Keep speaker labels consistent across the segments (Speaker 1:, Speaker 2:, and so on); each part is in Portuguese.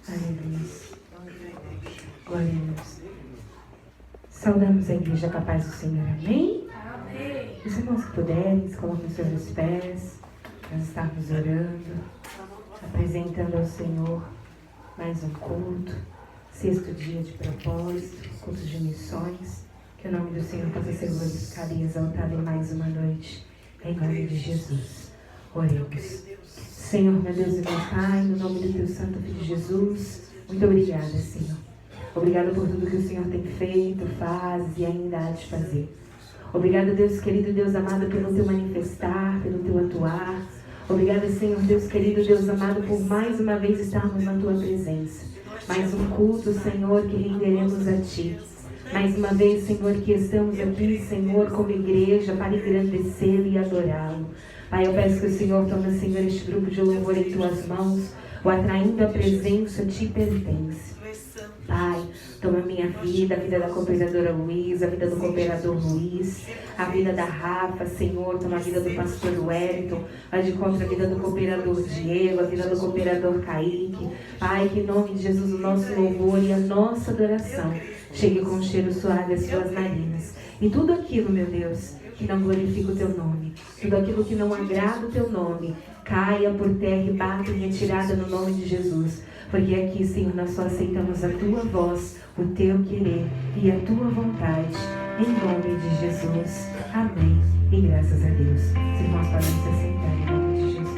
Speaker 1: Aleluia. Glória a Deus. Saudamos a igreja com a paz do Senhor. Amém? Amém. Os irmãos que puderem, se coloquem sobre os pés. Nós estamos orando, apresentando ao Senhor mais um culto. 6º dia de propósito, culto de missões. Que o nome do Senhor possa ser glorificado e exaltado em mais uma noite. Em nome de Jesus. Oremos. Senhor, meu Deus e meu Pai, no nome do Teu Santo Filho Jesus, muito obrigada, Senhor. Obrigada por tudo que o Senhor tem feito, faz e ainda há de fazer. Obrigada, Deus querido, Deus amado, pelo Teu manifestar, pelo Teu atuar. Obrigada, Senhor, Deus querido, Deus amado, por mais uma vez estarmos na Tua presença. Mais um culto, Senhor, que renderemos a Ti. Mais uma vez, Senhor, que estamos aqui, Senhor, como igreja, para engrandecê-lo e adorá-lo. Pai, eu peço que o Senhor tome, Senhor, este grupo de louvor em Tuas mãos, o atraindo a presença Te pertence. Pai, toma a minha vida, a vida da cooperadora Luísa, a vida do cooperador Luiz, a vida da Rafa, Senhor, toma a vida do pastor Wellington, vai de contra a vida do cooperador Diego, a vida do cooperador Kaique. Pai, que em nome de Jesus o nosso louvor e a nossa adoração chegue com um cheiro suave às Suas narinas. E tudo aquilo, meu Deus, que não glorifica o Teu nome, tudo aquilo que não agrada o Teu nome, caia por terra e bata em retirada no nome de Jesus. Porque aqui, Senhor, nós só aceitamos a Tua voz, o Teu querer e a Tua vontade. Em nome de Jesus. Amém. E graças a Deus. Os irmãos podem se assentar em nome de Jesus.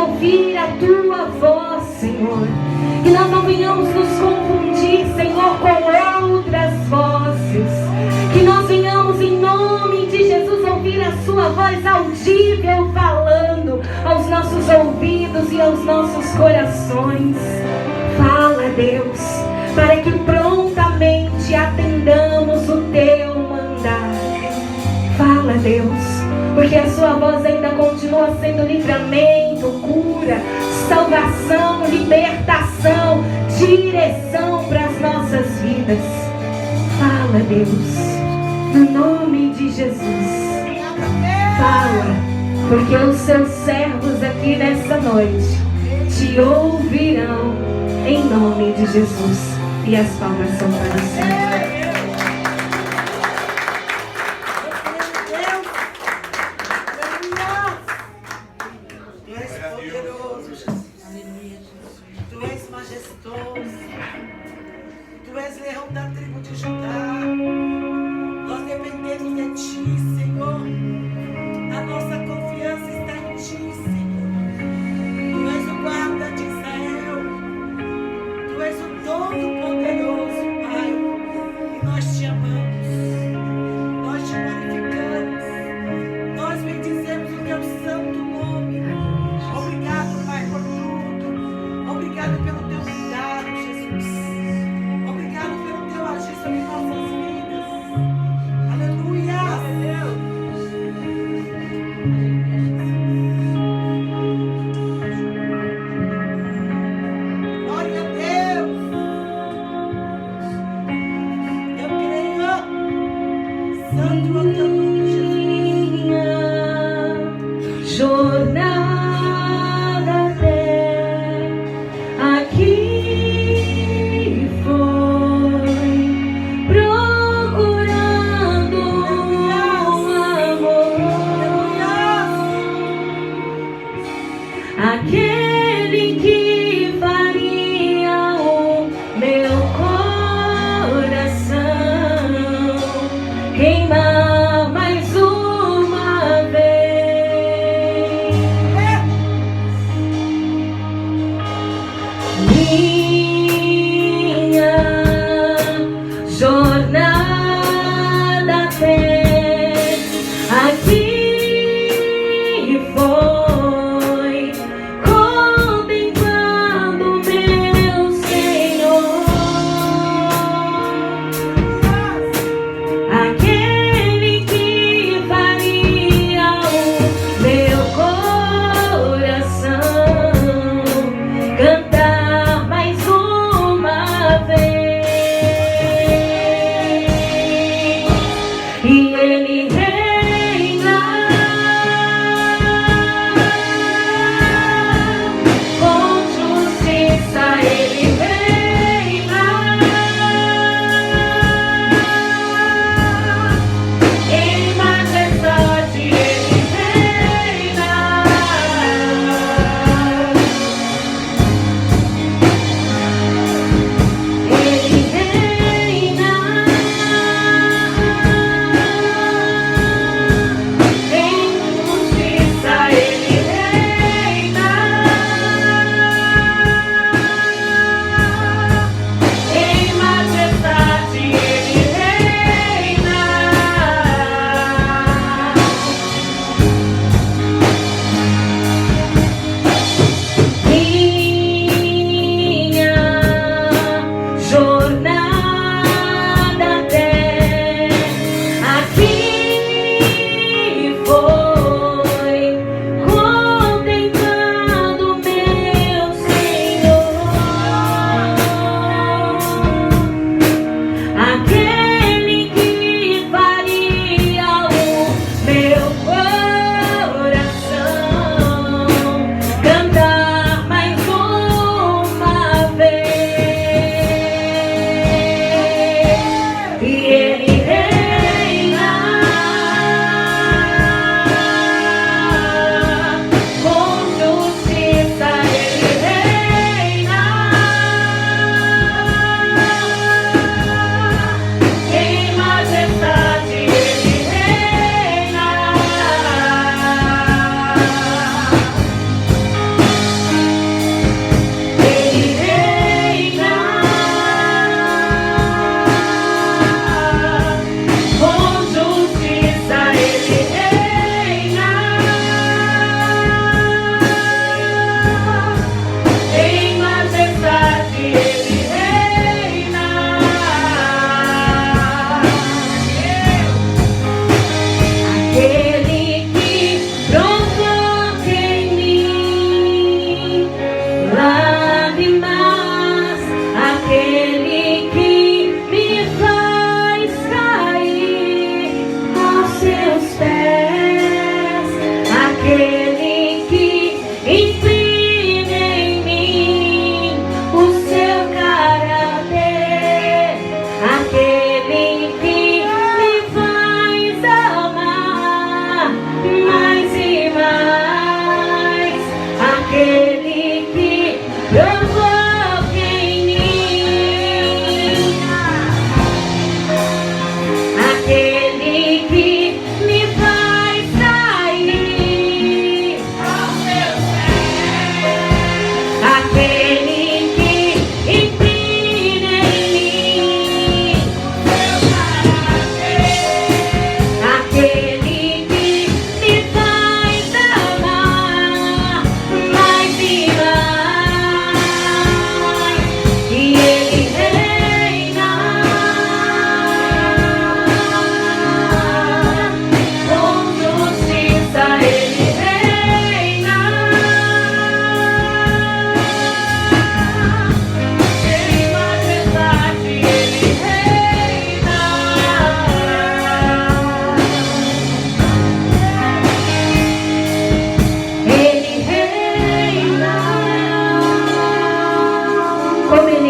Speaker 1: ouvir a tua voz, Senhor. Que nós não venhamos nos confundir, Senhor, com outras vozes. Que nós venhamos, em nome de Jesus, ouvir a sua voz audível falando aos nossos ouvidos e aos nossos corações. Fala, Deus, para que prontamente atendamos o teu mandado. Fala, Deus, porque a sua voz ainda continua sendo livramento, cura, salvação, libertação, direção para as nossas vidas. Fala, Deus, no nome de Jesus. Fala, porque os seus servos aqui nessa noite te ouvirão em nome de Jesus. E as palmas são para o Senhor.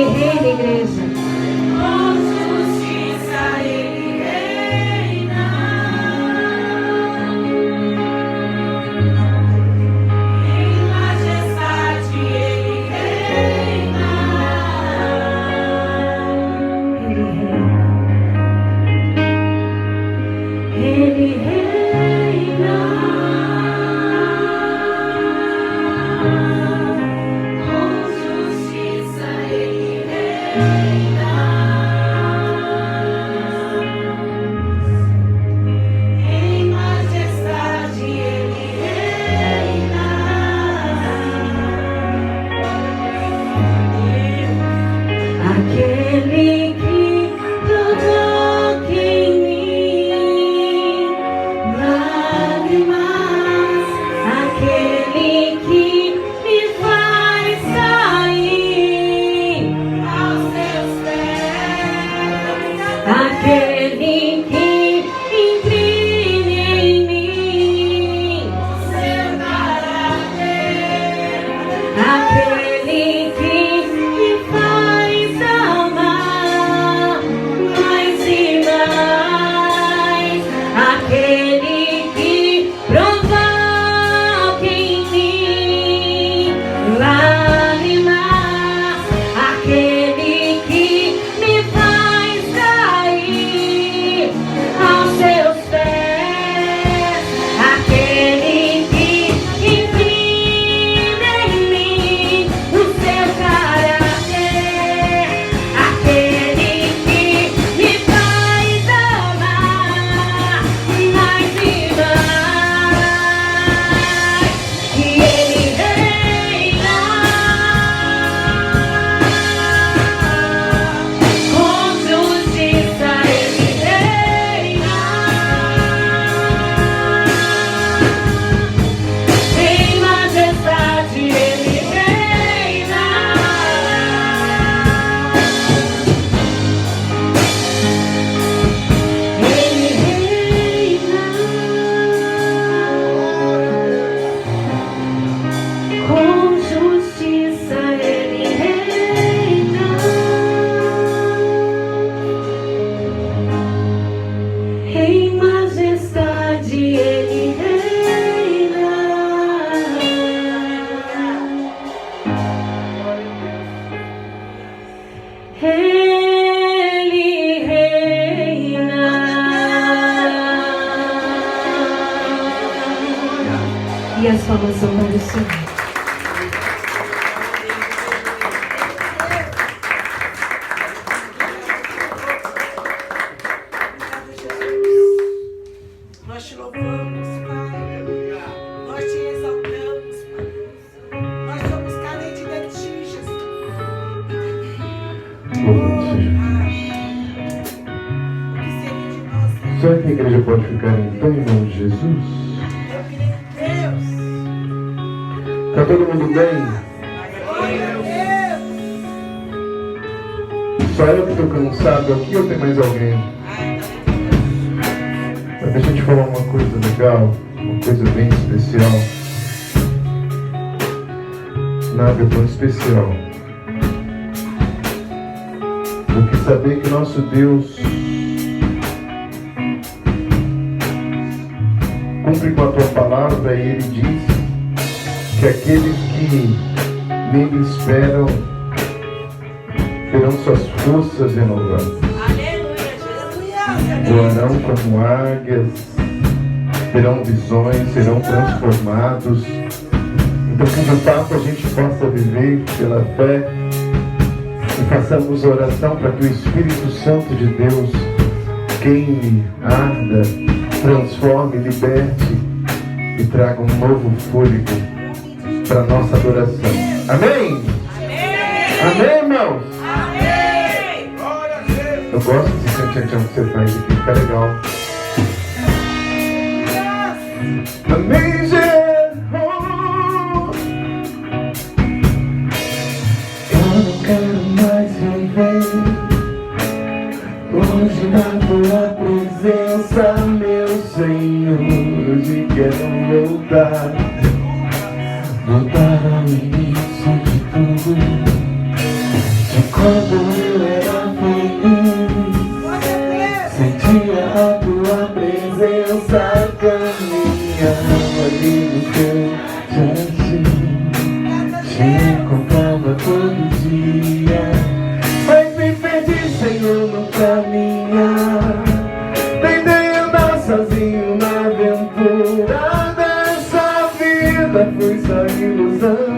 Speaker 1: Ele reina, igreja.
Speaker 2: Com justiça Ele reina. Em majestade Ele reina.
Speaker 1: Ele reina. Ele reina.
Speaker 2: Com justiça Ele reina. Em majestade Ele reina.
Speaker 1: Aquele que provoca em mim lágrimas, aquele que me faz cair
Speaker 2: Aos seus pés,
Speaker 1: aquele que imprime em mim
Speaker 2: seu caráter,
Speaker 1: aquele que me faz amar mais e mais, aquele que provoca em mim lágrimas, aquele que me faz cair aos seus pés, aquele que imprime em mim o seu caráter, aquele que me faz amar mais e mais, que Ele reina. Com justiça Ele reina. Em majestade Ele reina. Ele reina. Com justiça Ele reina. Em majestade Ele reina. Ele reina. E as palmas são para o Senhor.
Speaker 3: Nós te louvamos, Pai. Nós te exaltamos, Pai. Nós somos carentes de Ti, Jesus.
Speaker 4: Louvado seja.
Speaker 3: O que seria de nós, Senhor?
Speaker 4: Será que a igreja pode ficar em pé em nome de Jesus?
Speaker 3: Eu creio em Deus.
Speaker 4: Está todo mundo bem?
Speaker 3: Glória a Deus.
Speaker 4: Só eu que estou cansado aqui ou tem mais alguém? Mas deixa eu te falar uma coisa legal, uma coisa bem especial. Nada é tão especial do que saber que nosso Deus cumpre com a tua palavra, e Ele diz que aqueles que nele esperam terão suas forças renovadas. Voarão como águias, terão visões, serão transformados. Então, que de fato a gente possa viver pela fé e façamos oração para que o Espírito Santo de Deus queime, arda, transforme, liberte e traga um novo fôlego para a nossa adoração. Amém? Amém, irmãos? Eu gosto desse tchan-tchan que você faz aqui, fica legal. Amazing. Eu não quero mais viver longe da tua presença, meu Senhor. E quero voltar ao início de tudo. Quando eu era feliz, sentia a tua presença caminhando ali no teu jardim. Te encontrava todo dia, mas me perdi, Senhor, no caminhar. Tentei andar sozinho na aventura dessa vida, foi só ilusão.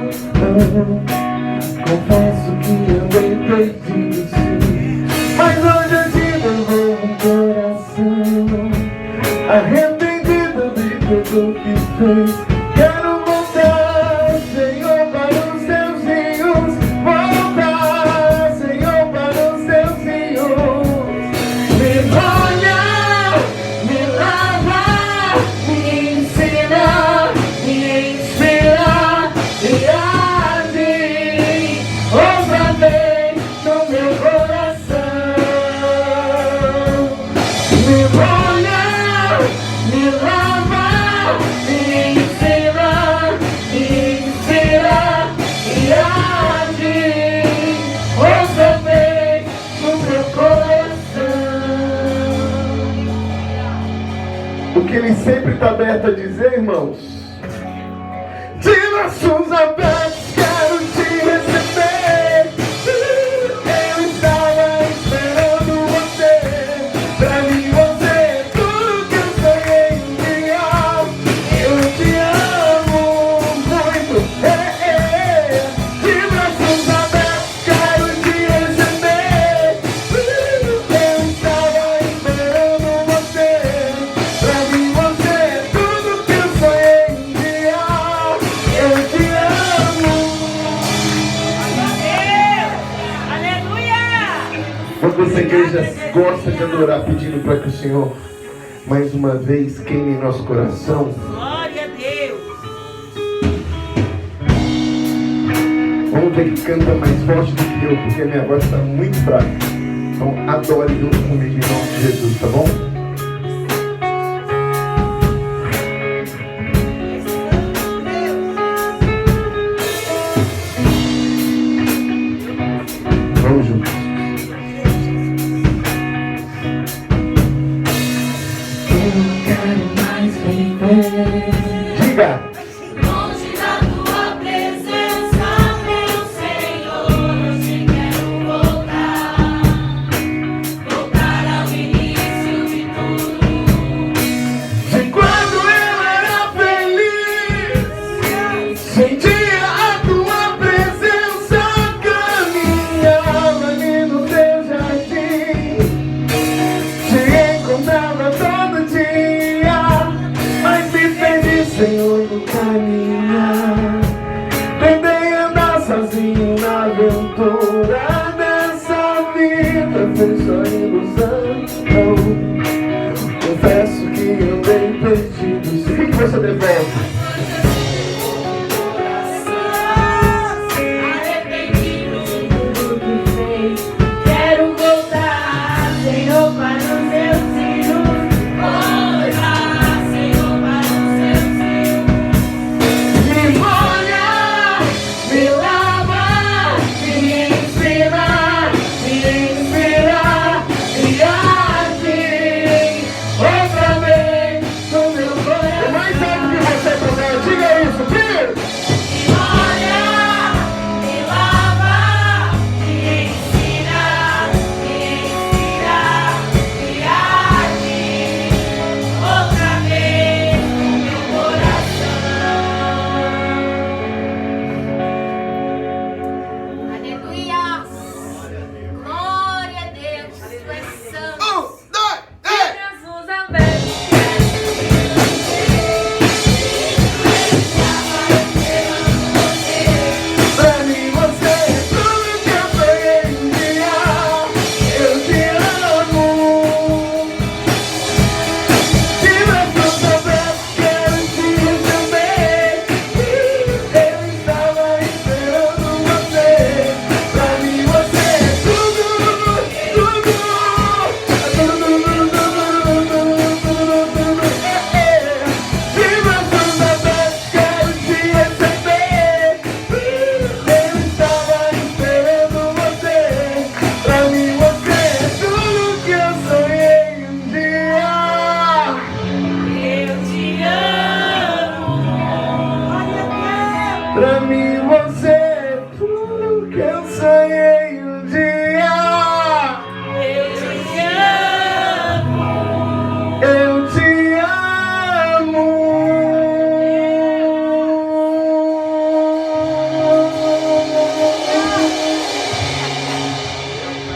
Speaker 4: Confesso que andei perdido, sim, mas hoje eu te devolvo um coração arrependido de tudo que fez. Quero voltar, Senhor, para os teus rios, voltar, Senhor, para os teus rios. Me olha, me lava, me ensina, me inspira, me age outra vez no meu coração. Me olha, me lava, me ensina, me inspira, me age outra vez no meu coração. O que ele sempre está aberto a dizer, irmãos? De braços abertos quero te receber. Eu estava esperando você. Pra mim você é tudo que eu sonhei um dia. Eu te amo muito. De braços abertos quero te receber. Eu estava esperando você. Pra mim você é tudo que eu sonhei um dia. Eu te amo.
Speaker 3: Aleluia!
Speaker 4: Quando essa igreja gosta de adorar, pedindo para que o Senhor mais uma vez queime em nosso coração,
Speaker 3: Glória a Deus!
Speaker 4: vamos ver que canta mais forte do que eu, porque a minha voz está muito fraca. Então adore junto comigo em nome de Jesus, tá bom? Vamos juntos.
Speaker 1: Eu não quero mais viver.
Speaker 4: Diga!
Speaker 2: Longe da tua presença, meu Senhor, hoje quero voltar, voltar ao início de tudo.
Speaker 4: De quando eu era feliz, sentia a tua presença, caminhava ali no teu jardim. Te encontrava todo dia, mas me perdi, Senhor, no caminhar. Tentei andar sozinho na aventura dessa vida, foi só ilusão. Confesso que andei perdido. O que você devolve?
Speaker 2: Arrependido de tudo que fez. Quero voltar, Senhor, para os meus filhos. Voltar, Senhor, para os meus filhos.
Speaker 4: Me molha,
Speaker 2: Me lava, me ensina, me inspira, me age outra vez no meu
Speaker 4: é
Speaker 2: coração.
Speaker 4: mais alto que você puder. Diga isso, diga!
Speaker 2: Me olha, me lava, me ensina,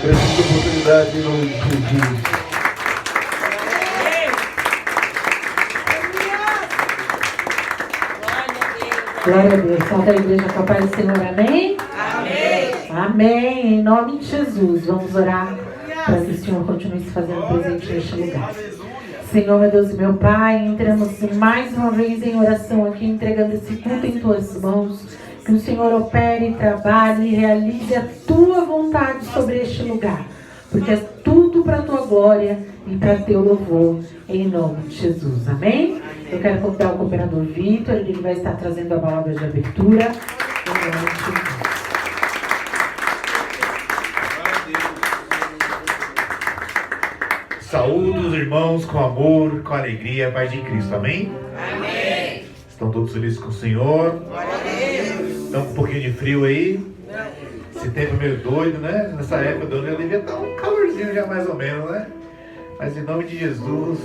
Speaker 4: por essa oportunidade em nome de Jesus.
Speaker 1: Glória a Deus. Salve a igreja com a paz do Senhor. Amém?
Speaker 3: Amém.
Speaker 1: Amém. Em nome de Jesus. Vamos orar para que o Senhor continue se fazendo presente neste lugar. Senhor, meu Deus e meu Pai, entramos mais uma vez em oração aqui, entregando esse culto em Tuas mãos. Que o Senhor opere, trabalhe e realize a Tua vontade sobre este lugar. Porque é tudo para a Tua glória e para Teu louvor, em nome de Jesus. Amém? Eu quero convidar o cooperador Vitor, ele vai estar trazendo a palavra de abertura. Em nome de Jesus.
Speaker 5: Saúdo os irmãos com amor, com alegria, paz de Cristo. Amém?
Speaker 3: Amém.
Speaker 5: Estão todos felizes com o Senhor?
Speaker 3: Glória a Deus.
Speaker 5: Estão com um pouquinho de frio aí? Esse tempo meio doido, né? Nessa época do ano já devia estar um calorzinho já mais ou menos, né? Mas em nome de Jesus,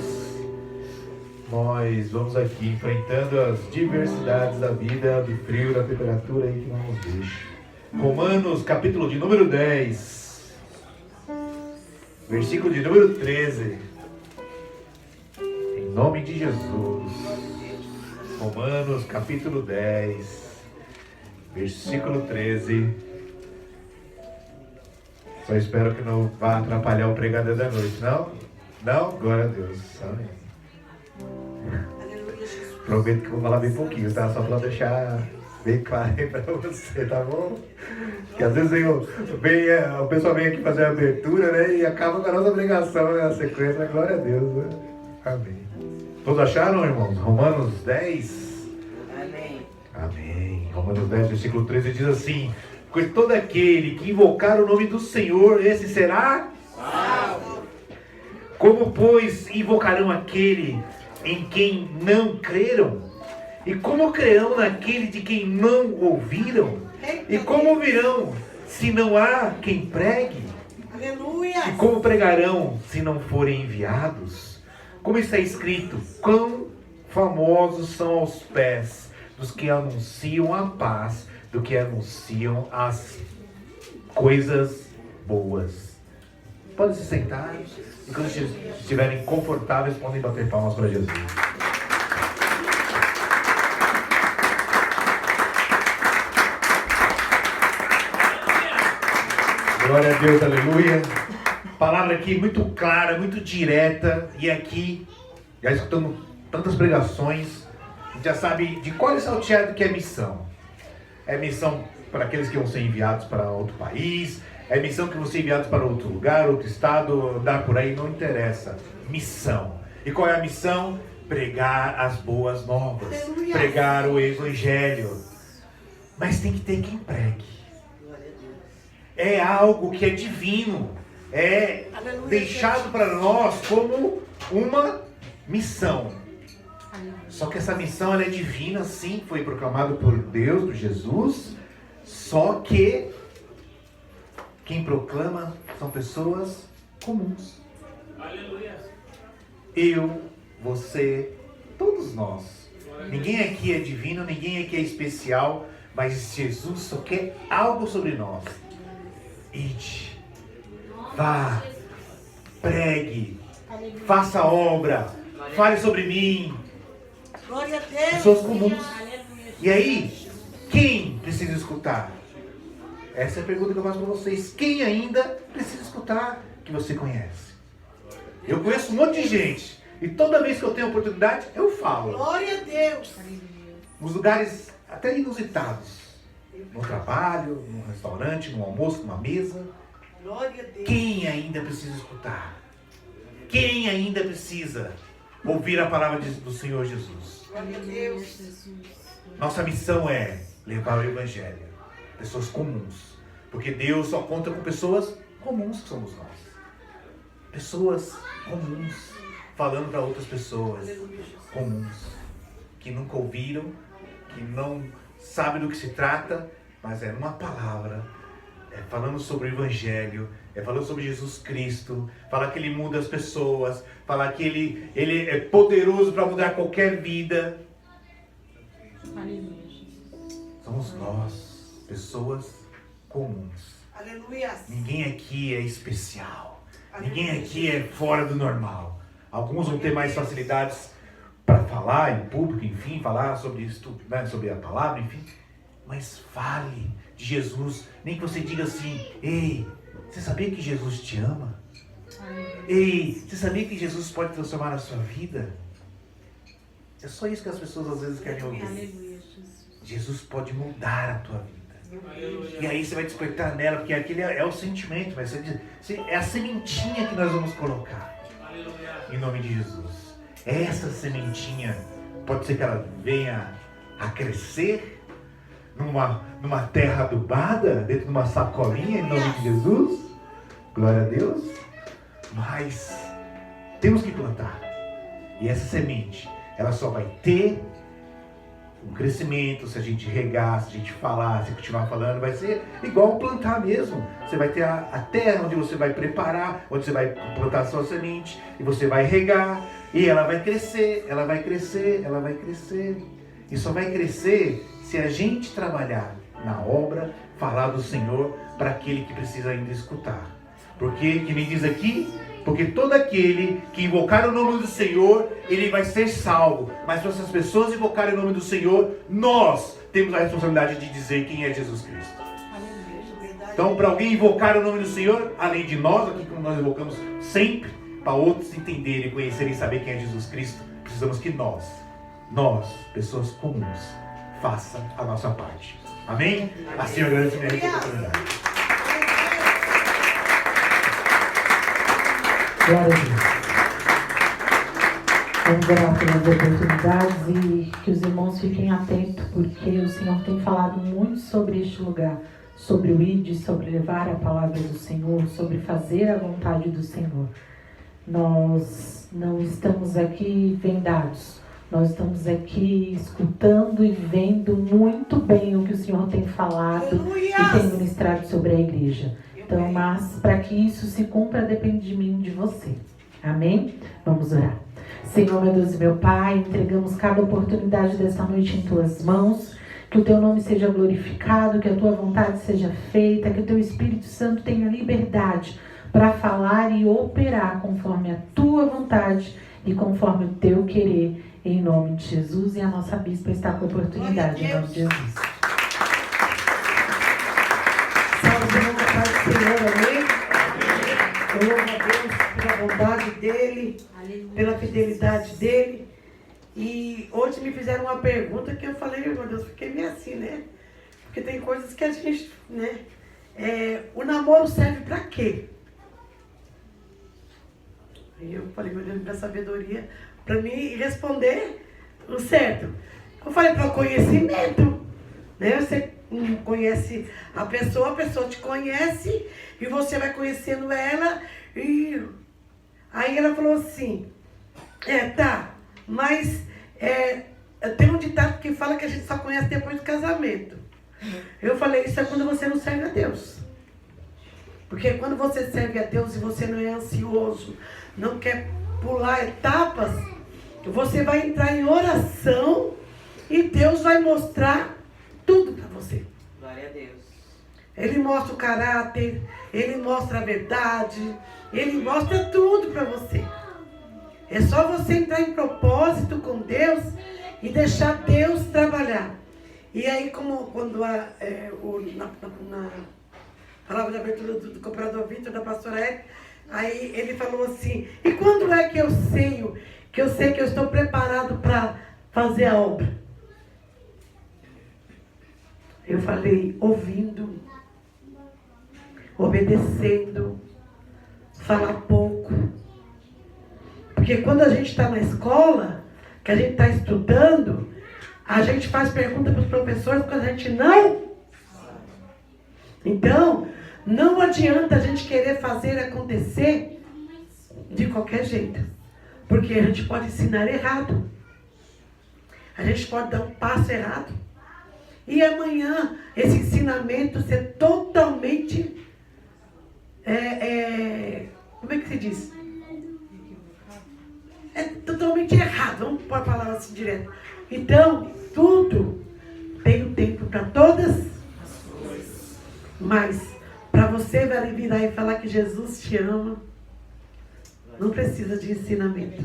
Speaker 5: nós vamos aqui enfrentando as diversidades da vida, do frio, da temperatura aí que não nos deixa. Romanos, capítulo de número 10, versículo de número 13. Em nome de Jesus. Romanos, capítulo 10, versículo 13. Só espero que não vá atrapalhar o pregador da noite, não? Não? Glória a Deus. Amém.
Speaker 3: Aleluia, Jesus.
Speaker 5: Prometo que vou falar bem pouquinho, tá? Só para deixar bem claro aí para você, tá bom? Porque às vezes o pessoal vem aqui fazer a abertura, né? E acaba com a nossa pregação, né? Na sequência, glória a Deus, né? Amém. Todos acharam, irmãos? Romanos 10.
Speaker 3: Amém.
Speaker 5: Amém. Romanos 10, versículo 13 diz assim: pois todo aquele que invocar o nome do Senhor, esse será salvo. Como, pois, invocarão aquele em quem não creram? E como crerão naquele de quem não ouviram? E como ouvirão se não há quem pregue?
Speaker 3: Aleluia.
Speaker 5: E como pregarão se não forem enviados? Como está escrito: quão famosos são aos pés dos que anunciam a paz, do que anunciam as coisas boas. Podem se sentar. E quando estiverem confortáveis, podem bater palmas para Jesus. Glória a Deus, aleluia. Palavra aqui muito clara, muito direta. E aqui, já escutamos tantas pregações, a gente já sabe de qual é salteado que é missão. É missão para aqueles que vão ser enviados para outro país, é missão que vão ser enviados para outro lugar, outro estado, andar por aí, não interessa. Missão. E qual é a missão? Pregar as boas novas,
Speaker 3: Aleluia.
Speaker 5: pregar o evangelho. Mas tem que ter quem pregue. É algo que é divino, é
Speaker 3: Aleluia,
Speaker 5: deixado para nós como uma missão. Só que essa missão ela é divina, sim, foi proclamada por Deus, por Jesus. Só que quem proclama são pessoas comuns.
Speaker 6: Aleluia.
Speaker 5: Eu, você, todos nós. Ninguém aqui é divino, ninguém aqui é especial, mas Jesus só quer algo sobre nós. Ide, vá, pregue, faça obra, fale sobre mim.
Speaker 3: Glória a Deus.
Speaker 5: Pessoas comuns. E aí, quem precisa escutar? Essa é a pergunta que eu faço para vocês. Quem ainda precisa escutar que você conhece? Eu conheço um monte de gente. E toda vez que eu tenho oportunidade, eu falo.
Speaker 3: Glória a Deus.
Speaker 5: Nos lugares até inusitados. No trabalho, num restaurante, num almoço, numa mesa.
Speaker 3: Glória a Deus.
Speaker 5: Quem ainda precisa escutar? Quem ainda precisa ouvir a palavra do Senhor Jesus?
Speaker 3: Glória a Deus.
Speaker 5: Nossa missão é levar o Evangelho. Pessoas comuns. Porque Deus só conta com pessoas comuns que somos nós. Pessoas comuns. Falando para outras pessoas comuns. Que nunca ouviram. Que não sabem do que se trata. Mas é uma palavra. É falando sobre o Evangelho. É falando sobre Jesus Cristo. Falar que Ele muda as pessoas. Falar que Ele é poderoso para mudar qualquer vida. Somos nós, pessoas comuns.
Speaker 3: Aleluia.
Speaker 5: Ninguém aqui é especial. Ninguém aqui é fora do normal. Alguns vão ter mais facilidades para falar em público, enfim, falar sobre isso, né, sobre a palavra, enfim. Mas fale de Jesus. Nem que você diga assim: ei, você sabia que Jesus te ama? Ei, você sabia que Jesus pode transformar a sua vida? É só isso que as pessoas às vezes querem ouvir. Jesus pode mudar a tua vida. E aí você vai despertar nela, porque aquele é o sentimento, vai ser, é a sementinha que nós vamos colocar. Em nome de Jesus. Essa sementinha pode ser que ela venha a crescer numa terra adubada, dentro de uma sacolinha, em nome de Jesus. Glória a Deus. Mas temos que plantar. E essa semente, ela só vai ter um crescimento se a gente regar, se a gente falar, se continuar falando. Vai ser igual plantar mesmo. Você vai ter a terra onde você vai preparar, onde você vai plantar a sua semente, e você vai regar, e ela vai crescer, ela vai crescer, ela vai crescer. E só vai crescer se a gente trabalhar na obra, falar do Senhor para aquele que precisa ainda escutar. Porque, que nem diz aqui, porque todo aquele que invocar o nome do Senhor, ele vai ser salvo. Mas se essas pessoas invocarem o nome do Senhor, nós temos a responsabilidade de dizer quem é Jesus Cristo. Então, para alguém invocar o nome do Senhor, além de nós, aqui como nós invocamos sempre, para outros entenderem, conhecerem e saber quem é Jesus Cristo, precisamos que nós, pessoas comuns, faça a nossa parte. Amém? Assim eu agradeço a minha oportunidade.
Speaker 1: Glória a Deus. Vamos orar pelas oportunidades e que os irmãos fiquem atentos, porque o Senhor tem falado muito sobre este lugar, sobre o ID, sobre levar a palavra do Senhor, sobre fazer a vontade do Senhor. Nós não estamos aqui vendados, nós estamos aqui escutando e vendo muito bem o que o Senhor tem falado e tem ministrado sobre a igreja. Então, mas para que isso se cumpra, depende de mim e de você. Amém? Vamos orar. Senhor, meu Deus e meu Pai, entregamos cada oportunidade desta noite em Tuas mãos. Que o Teu nome seja glorificado, que a Tua vontade seja feita, que o Teu Espírito Santo tenha liberdade para falar e operar conforme a Tua vontade e conforme o Teu querer, em nome de Jesus. E a nossa bispa está com a oportunidade, em nome de Jesus.
Speaker 3: Senhor, amém? Eu louvo a Deus pela bondade dEle, pela fidelidade dEle. E hoje me fizeram uma pergunta que eu falei, meu Deus, fiquei meio assim, né? Porque tem coisas que a gente, né? O namoro serve pra quê? Aí eu falei, meu Deus, me dá sabedoria pra mim responder o certo. Eu falei para o conhecimento, né? Você conhece a pessoa te conhece e você vai conhecendo ela. E aí ela falou assim, tá, mas tem um ditado que fala que a gente só conhece depois do casamento. Eu falei, isso é quando você não serve a Deus. Porque quando você serve a Deus e você não é ansioso, não quer pular etapas, você vai entrar em oração e Deus vai mostrar tudo para você.
Speaker 2: Glória a Deus.
Speaker 3: Ele mostra o caráter, Ele mostra a verdade, Ele mostra tudo para você. É só você entrar em propósito com Deus e deixar Deus trabalhar. E aí, como quando na palavra de abertura do cooperador Vitor, da pastora Érica, aí ele falou assim, e quando é que eu sei que eu estou preparado para fazer a obra? Eu falei, ouvindo, obedecendo, falar pouco. Porque quando a gente está na escola, que a gente está estudando, a gente faz pergunta para os professores quando a gente não. Então, não adianta a gente querer fazer acontecer de qualquer jeito. Porque a gente pode ensinar errado. A gente pode dar um passo errado. E amanhã, esse ensinamento ser totalmente... como é que se diz? É totalmente errado. Vamos pôr a palavra assim direto. Então, tudo tem um tempo para todas as coisas. Mas, para falar que Jesus te ama, não precisa de ensinamento.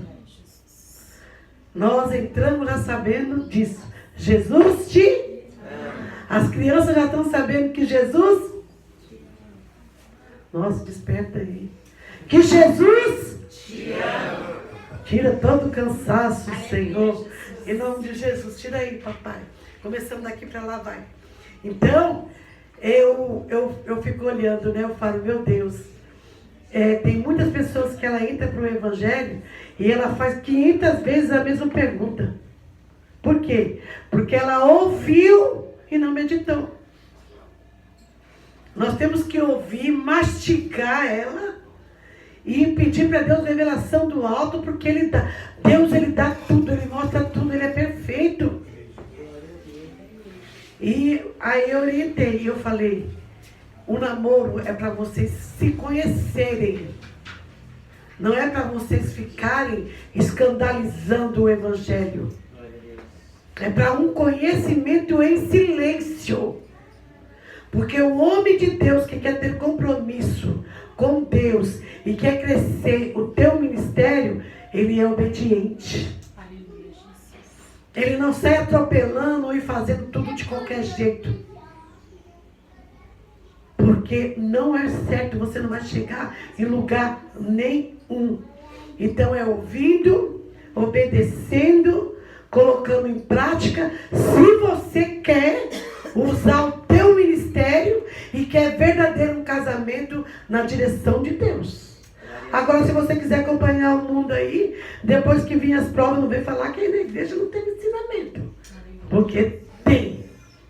Speaker 3: Nós entramos já sabendo disso. Jesus te ama. As crianças já estão sabendo que Jesus... Nossa, desperta aí. Que Jesus te ama. Tira todo o cansaço, Senhor. Em nome de Jesus. Tira aí, papai. Começando daqui para lá, vai. Então, eu fico olhando, né? Eu falo, meu Deus. Tem muitas pessoas que ela entra para o Evangelho e ela faz 500 vezes a mesma pergunta. Por quê? Porque ela ouviu e não meditou. Nós temos que ouvir, mastigar ela e pedir para Deus revelação do alto, porque Deus ele dá tudo, Ele mostra tudo, Ele é perfeito. E aí eu orientei, eu falei, o namoro é para vocês se conhecerem. Não é para vocês ficarem escandalizando o Evangelho. É para um conhecimento em silêncio. Porque o homem de Deus que quer ter compromisso com Deus e quer crescer o teu ministério, ele é obediente. Ele não sai atropelando e fazendo tudo de qualquer jeito. Porque não é certo, você não vai chegar em lugar nenhum. Então é ouvindo, obedecendo, colocando em prática. Se você quer usar o teu ministério e quer verdadeiro um casamento na direção de Deus. Agora, se você quiser acompanhar o mundo aí, depois que vir as provas, não vem falar que aí na igreja não tem ensinamento. Porque tem.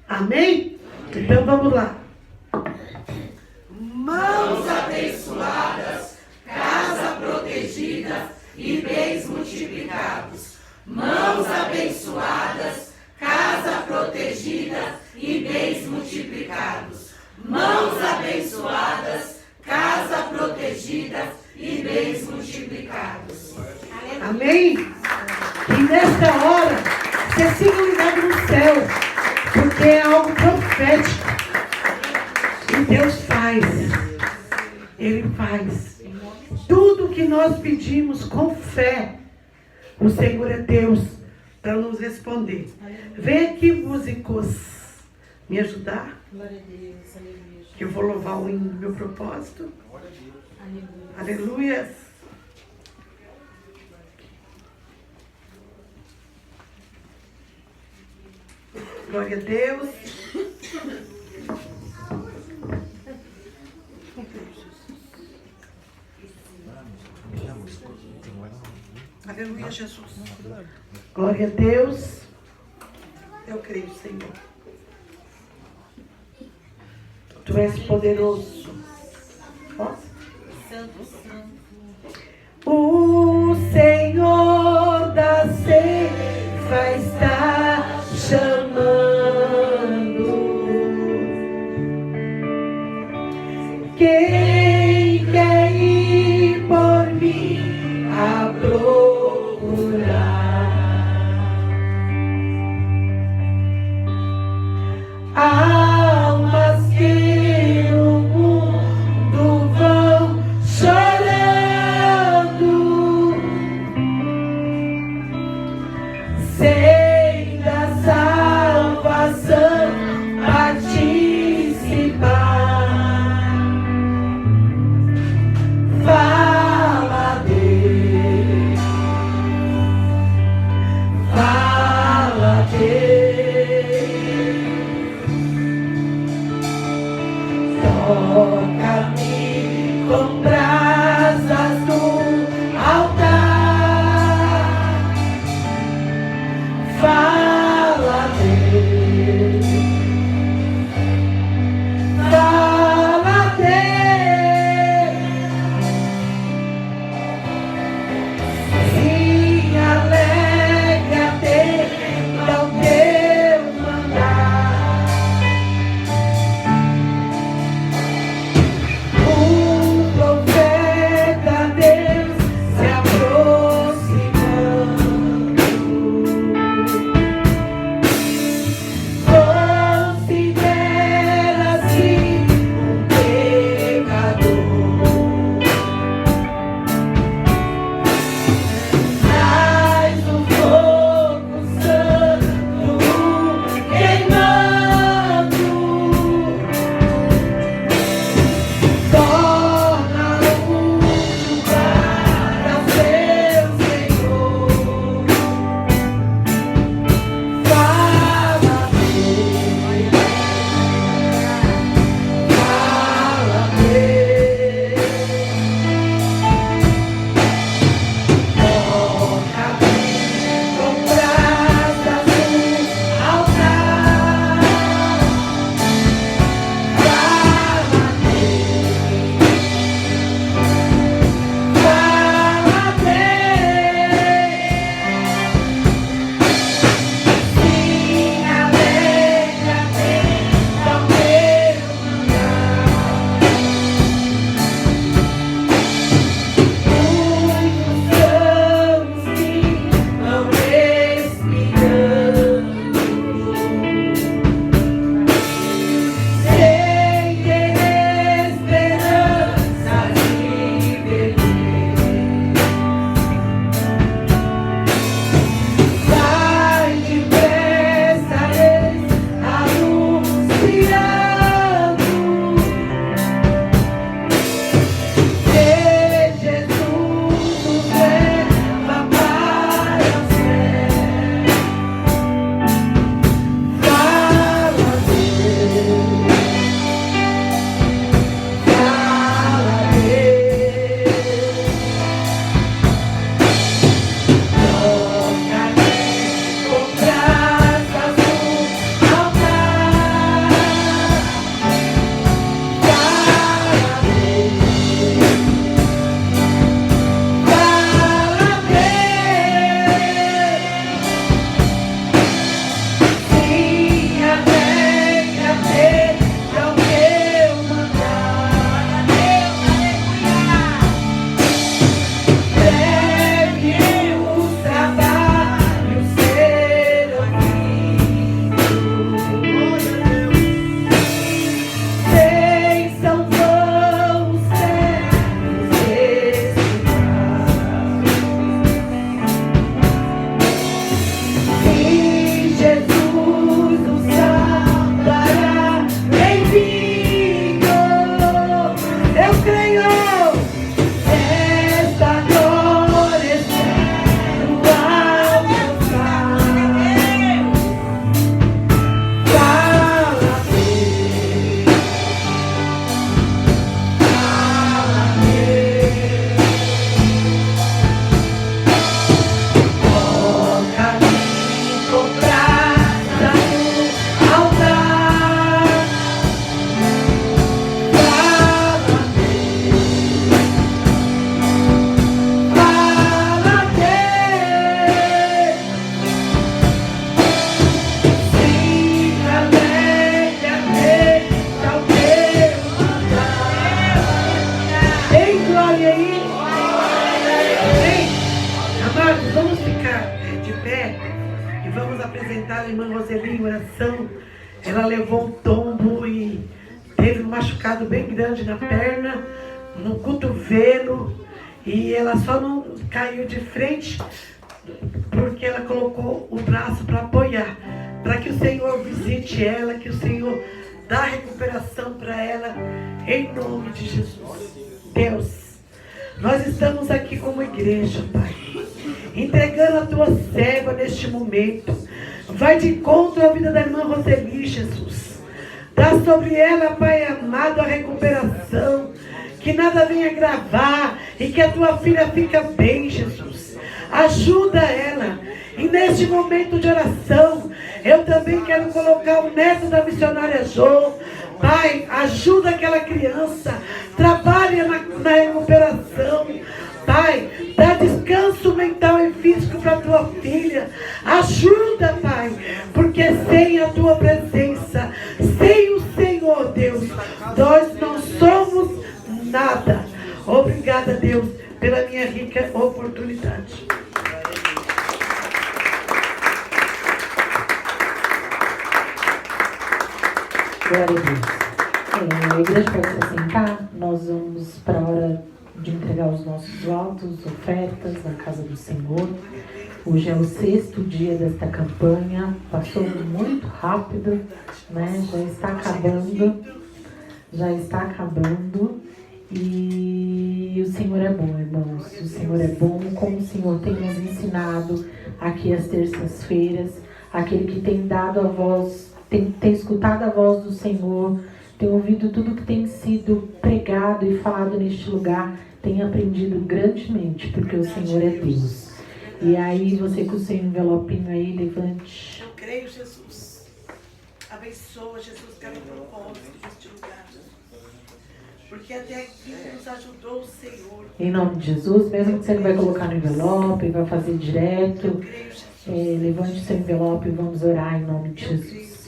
Speaker 3: Amém? Então vamos lá.
Speaker 2: Mãos abençoadas, casa protegida e bens multiplicados. Mãos abençoadas, casa protegida e bens multiplicados. Mãos abençoadas, casa protegida e bens multiplicados.
Speaker 3: Amém? E nesta hora, você siga ligado no céu, porque é algo profético. E Deus faz. Ele faz. Tudo que nós pedimos com fé, o Senhor é Deus para nos responder. Vem aqui, músicos, me ajudar. Que eu vou louvar o hino do meu propósito. Aleluia. Glória a Deus. Aleluia, Jesus. Glória a Deus. Eu creio, Senhor. Tu és poderoso. Posso? O Senhor da ceifa está chamando. Quem quer ir por mim a procurar? Almas que no mundo vão chorando, sem da salvação participar. Fala, Deus, fala, Deus. Toca-me com brasas do altar. Fala, Deus. Fala, Deus. Se alegra atenta ao teu mandar. Vamos ficar de pé e vamos apresentar a irmã Roseli em oração. Ela levou um tombo e teve um machucado bem grande na perna, no cotovelo, e ela só não caiu de frente porque ela colocou o braço para apoiar, para que o Senhor visite ela, que o Senhor dá recuperação para ela, em nome de Jesus. Deus, nós estamos aqui como igreja, Pai, entregando a tua serva neste momento. Vai de encontro à vida da irmã Roseli, Jesus. Dá sobre ela, Pai amado, a recuperação. Que nada venha gravar e que a tua filha fique bem, Jesus. Ajuda ela. E neste momento de oração, eu também quero colocar o neto da missionária Jô. Pai, ajuda aquela criança. Trabalha na recuperação. Pai, dá descanso mental e físico para a tua filha. Ajuda, Pai, porque sem a tua presença, sem o Senhor, Deus, nós não somos nada. Obrigada, Deus, pela minha rica oportunidade.
Speaker 1: Glória a Deus. A igreja pode se assentar. Nós vamos para a hora de entregar os nossos votos, ofertas na casa do Senhor. Hoje é o 6º dia desta campanha. Passou muito rápido, né? Já está acabando. E o Senhor é bom, irmãos. O Senhor é bom, como o Senhor tem nos ensinado aqui às terças-feiras. Aquele que tem dado a voz, tem escutado a voz do Senhor, tem ouvido tudo que tem sido pregado e falado neste lugar, tem aprendido grandemente, porque o Senhor é Deus. E aí, você com o seu envelopinho aí, levante.
Speaker 3: Eu creio, Jesus. Abençoa, Jesus, cada propósito deste lugar, Jesus. Porque até aqui nos ajudou o Senhor.
Speaker 1: Em nome de Jesus, mesmo que você não vai colocar no envelope, vai fazer direto, levante seu envelope e vamos orar em nome de Jesus.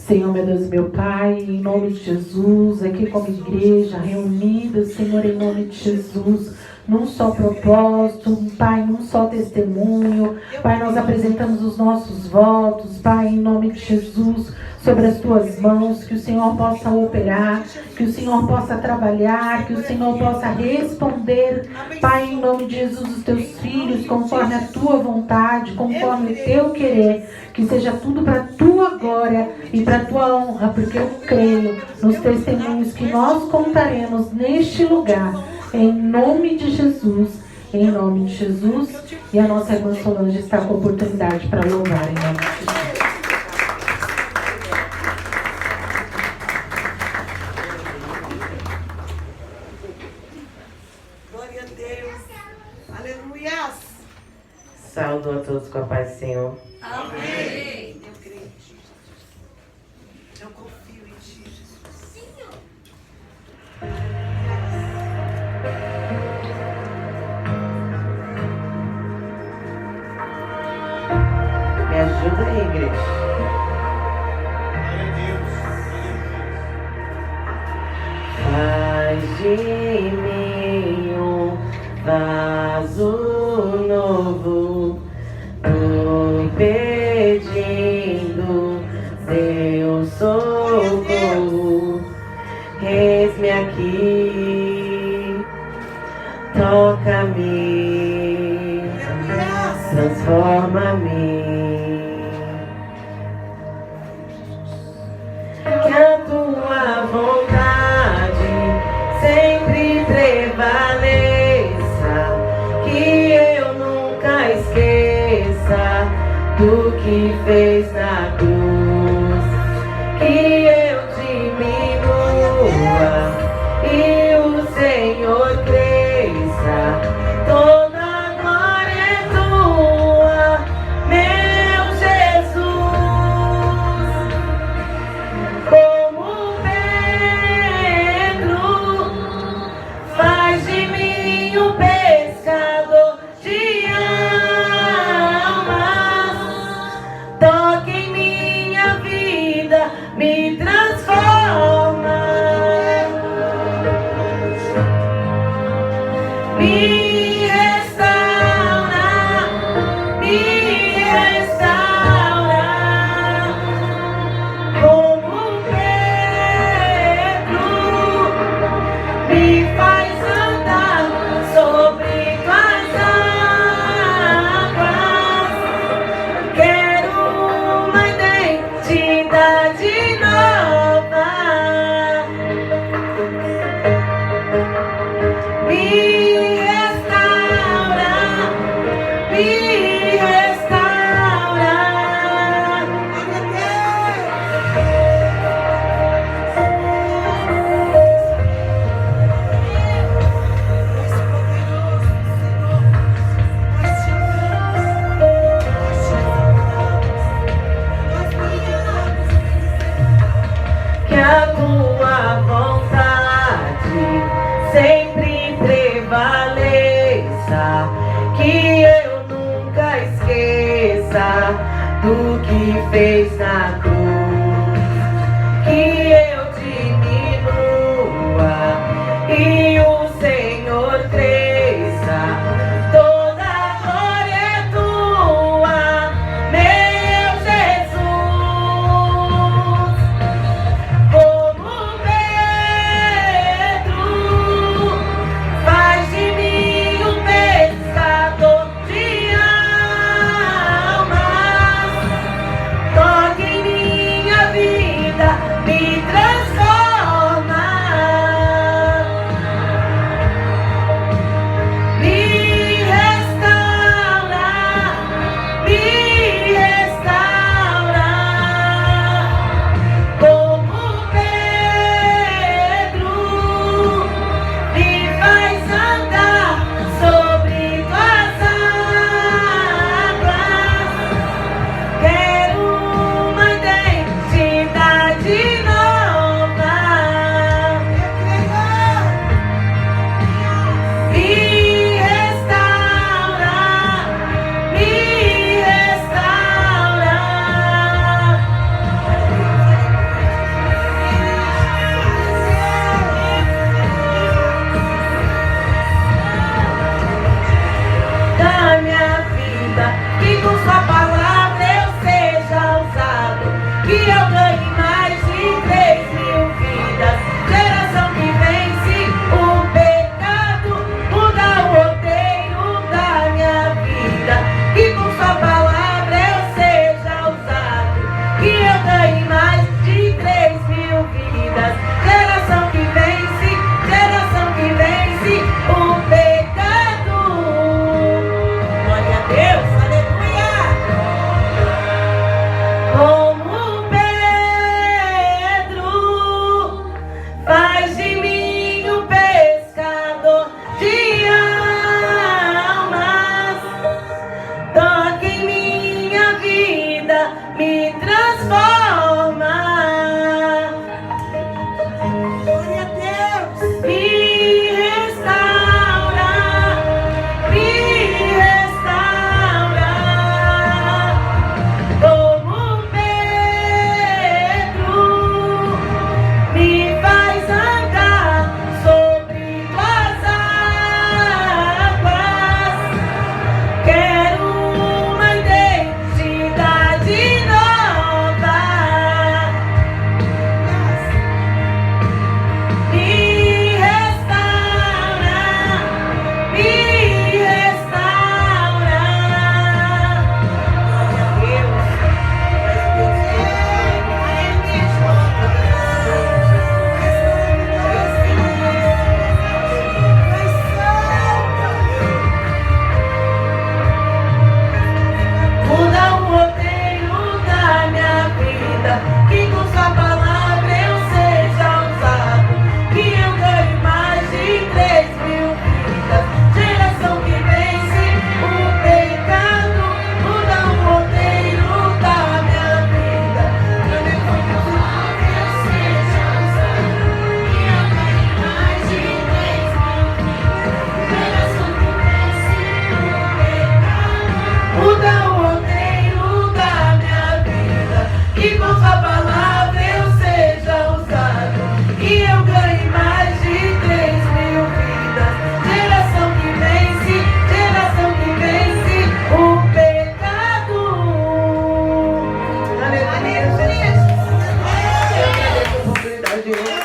Speaker 1: Senhor, meu Deus e meu Pai, em nome de Jesus, aqui como igreja, reunida, Senhor, em nome de Jesus, num só propósito, Pai, num só testemunho. Pai, nós apresentamos os nossos votos, Pai, em nome de Jesus, sobre as Tuas mãos, que o Senhor possa operar, que o Senhor possa trabalhar, que o Senhor possa responder, Pai, em nome de Jesus, os Teus filhos, conforme a Tua vontade, conforme o Teu querer, que seja tudo para a Tua glória e para a Tua honra, porque eu creio nos testemunhos que nós contaremos neste lugar, em nome de Jesus, em nome de Jesus. E a nossa irmã Solange está com a oportunidade para louvar em nome de Jesus.
Speaker 3: Glória a Deus. Aleluia.
Speaker 6: Saúdo a todos com a paz do Senhor.
Speaker 3: Amém. Eu creio em Ti, Jesus. Eu confio em Ti, Jesus.
Speaker 6: Me ajuda aí, igreja. Faz de mim um vaso novo, tô pedindo Teu socorro. Eis-me aqui, toca-me, transforma-me. Que a Tua vontade sempre prevaleça, que eu nunca esqueça do que fez na cruz, que eu diminua e o Senhor cresça. Toda a glória é Tua, meu Jesus. Como Pedro, faz de mim um pescador de almas. Toque em minha vida, me transforma, me restaura, sempre prevaleça, que eu nunca esqueça do que fez na cruz, que eu diminua e o Senhor cresça. Toda a glória é tua, meu Jesus. Como Pedro, faz de mim um pescador de almas. Toque em minha vida, me transforma. Me restaura, me restaura. Como Pedro, me faz andar sobre tuas águas. Quero uma identidade nova. Me restaura, me restaura. Da minha vida, que com sua palavra eu seja usado, que eu ganhe mais de 3.000 vidas. Geração que vence o pecado, muda o roteiro da minha vida, que com sua palavra eu seja usado, que eu ganhe mais de 3.000 vidas. Geração que vence o pecado. Glória a Deus, aleluia. Como Pedro, faz de mim um pescador de almas. Toque em minha vida, me transforma. Glória a Deus. Me restaura, me restaura. Como Pedro, me faz andar sobre tuas águas. Quero uma identidade nova. Me restaura, me restaura. Glória a muda o roteiro da minha vida, que com sua palavra eu seja usado, que eu ganhe mais de 3.000 vidas. Geração que vence o pecado, muda o roteiro da minha vida, que com sua palavra eu seja usado, que eu ganhe mais de 3.000 vidas. Geração que vence o pecado, muda o roteiro da minha vida, que com sua palavra eu seja usado, que eu ganhe mais de 3.000 vidas. Geração que vence o pecado. Aleluia, Jesus. Eu agradeço a oportunidade de hoje.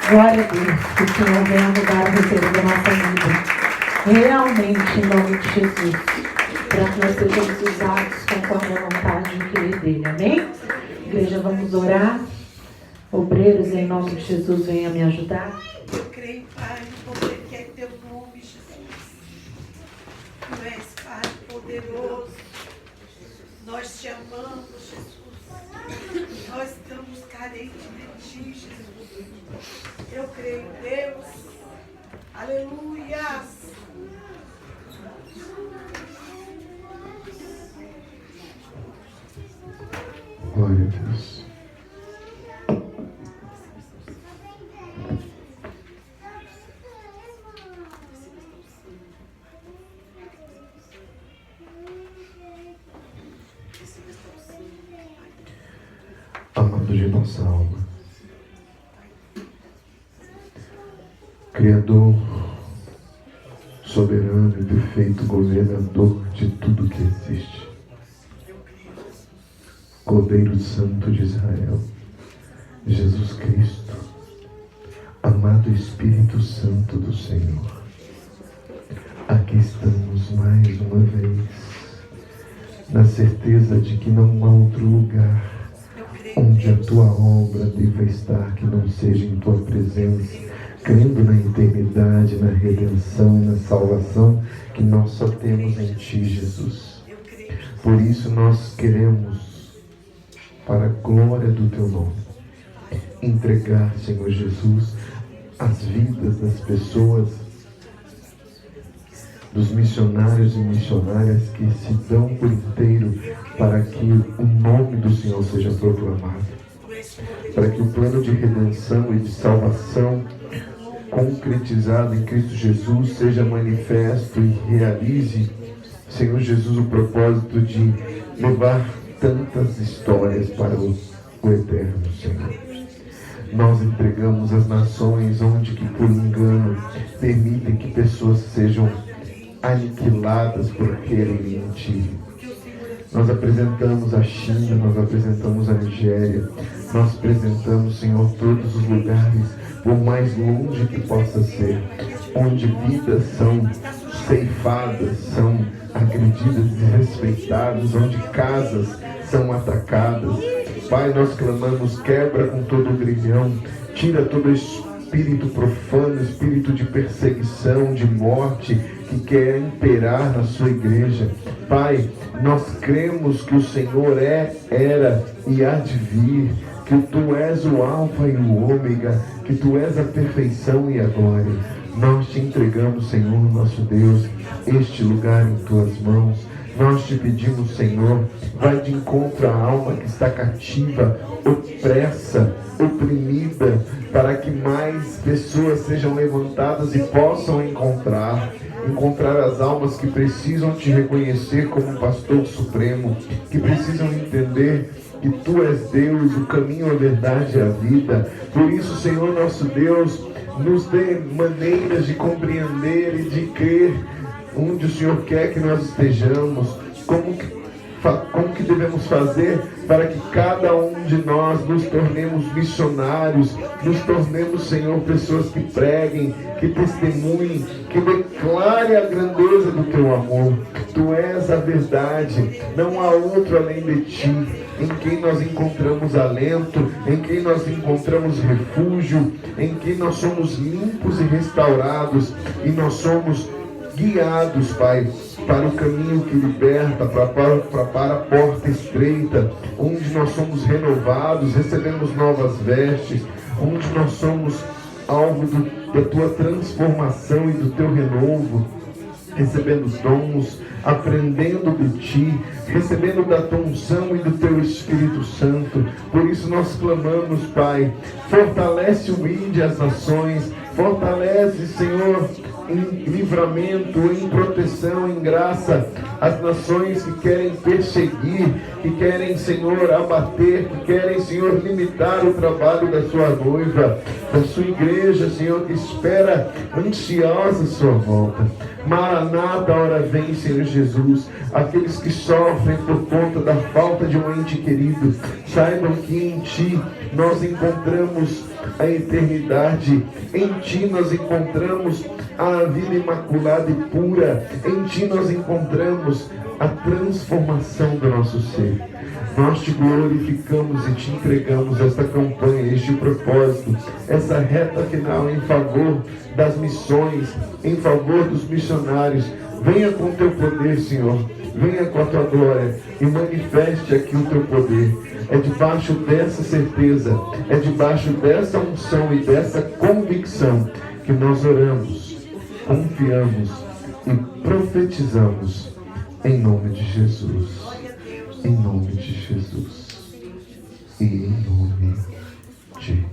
Speaker 1: Glória a Deus, que o Senhor venha mudar o roteiro da nossa vida. Realmente, em nome de Jesus. Para que nós sejamos usados conforme a vontade e o querer dele. Amém? Igreja, vamos orar. Obreiros, em nome de Jesus, venha me ajudar.
Speaker 3: Eu creio, Pai, no poder que é teu nome, Jesus. Tu és, Pai, poderoso. Nós te amamos, Jesus. Nós estamos carentes de ti, Jesus. Eu creio em Deus. Aleluia.
Speaker 4: Glória a Deus. de nossa alma. Criador, soberano e perfeito governador de tudo que existe. Cordeiro Santo de Israel, Jesus Cristo, amado Espírito Santo do Senhor, aqui estamos mais uma vez, na certeza de que não há outro lugar onde a tua obra deva estar que não seja em tua presença, crendo na eternidade, na redenção e na salvação que nós só temos em ti, Jesus. Por isso nós queremos, para a glória do teu nome, entregar, Senhor Jesus, as vidas das pessoas, dos missionários e missionárias que se dão por inteiro para que o nome do Senhor seja proclamado, para que o plano de redenção e de salvação concretizado em Cristo Jesus seja manifesto e realize, Senhor Jesus, o propósito de levar tantas histórias para o eterno, Senhor. Nós entregamos as nações onde que por engano permitem que pessoas sejam aniquiladas por quererem em ti. Nós apresentamos a China, nós apresentamos a Nigéria, nós apresentamos, Senhor, todos os lugares, por mais longe que possa ser, onde vidas são ceifadas, são agredidas e desrespeitadas, onde casas são atacadas. Pai, nós clamamos, quebra com todo o grilhão, tira todo espírito profano, espírito de perseguição, de morte, que quer imperar na sua igreja. Pai, nós cremos que o Senhor era e há de vir, que tu és o alfa e o ômega, que tu és a perfeição e a glória. Nós te entregamos, Senhor, nosso Deus, este lugar em tuas mãos. Nós te pedimos, Senhor, vai de encontro à alma que está cativa, opressa, oprimida, para que mais pessoas sejam levantadas e possam encontrar as almas que precisam te reconhecer como pastor supremo, que precisam entender que tu és Deus, o caminho, a verdade e a vida. Por isso, Senhor nosso Deus, nos dê maneiras de compreender e de crer onde o Senhor quer que nós estejamos, como que devemos fazer para que cada um de nós nos tornemos missionários, nos tornemos, Senhor, pessoas que preguem, que testemunhem, que declarem a grandeza do teu amor. Tu és a verdade, não há outro além de ti, em quem nós encontramos alento, em quem nós encontramos refúgio, em quem nós somos limpos e restaurados, e nós somos guiados, Pai, para o caminho que liberta, para a porta estreita, onde nós somos renovados, recebemos novas vestes, onde nós somos alvo da tua transformação e do teu renovo, recebendo dons, aprendendo de ti, recebendo da tua unção e do teu Espírito Santo. Por isso nós clamamos, Pai, fortalece o índio as nações, fortalece, Senhor, em livramento, em proteção, em graça, as nações que querem perseguir, que querem, Senhor, abater, que querem, Senhor, limitar o trabalho da sua noiva, da sua igreja, Senhor, que espera ansiosa a sua volta. Maranata, hora vem, Senhor Jesus. Aqueles que sofrem por conta da falta de um ente querido, saibam que em ti nós encontramos a eternidade, em ti nós encontramos a vida imaculada e pura, em ti nós encontramos a transformação do nosso ser. Nós te glorificamos e te entregamos esta campanha, este propósito, essa reta final em favor das missões, em favor dos missionários. Venha com o teu poder, Senhor, venha com a tua glória e manifeste aqui o teu poder. É debaixo dessa certeza, é debaixo dessa unção e dessa convicção que nós oramos, confiamos e profetizamos em nome de Jesus. Em nome de Jesus. E em nome de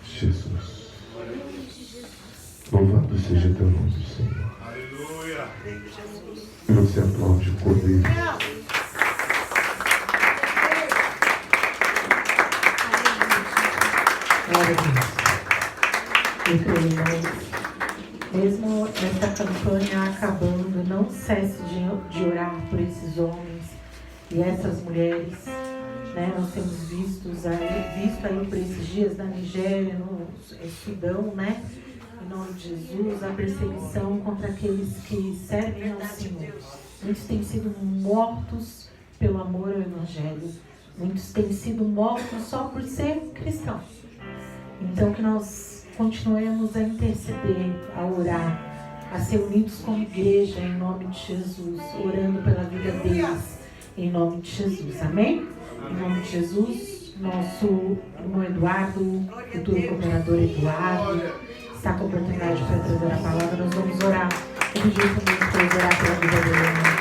Speaker 4: Jesus. Louvado seja teu nome, Senhor.
Speaker 5: Aleluia.
Speaker 4: E você aplaude o Cordeiro.
Speaker 1: Mesmo essa campanha acabando, não cesse de orar por esses homens e essas mulheres. Né? Nós temos visto aí por esses dias na Nigéria, no Sudão, né? Em nome de Jesus, a perseguição contra aqueles que servem ao Senhor. Muitos têm sido mortos pelo amor ao Evangelho. Muitos têm sido mortos só por ser cristãos. Então que nós continuemos a interceder, a orar, a ser unidos como igreja em nome de Jesus, orando pela vida deles em nome de Jesus. Amém? Em nome de Jesus, nosso irmão Eduardo, futuro governador Eduardo, está com a oportunidade para trazer a palavra. Nós vamos orar. Eu pedi também para orar pela vida dele em nome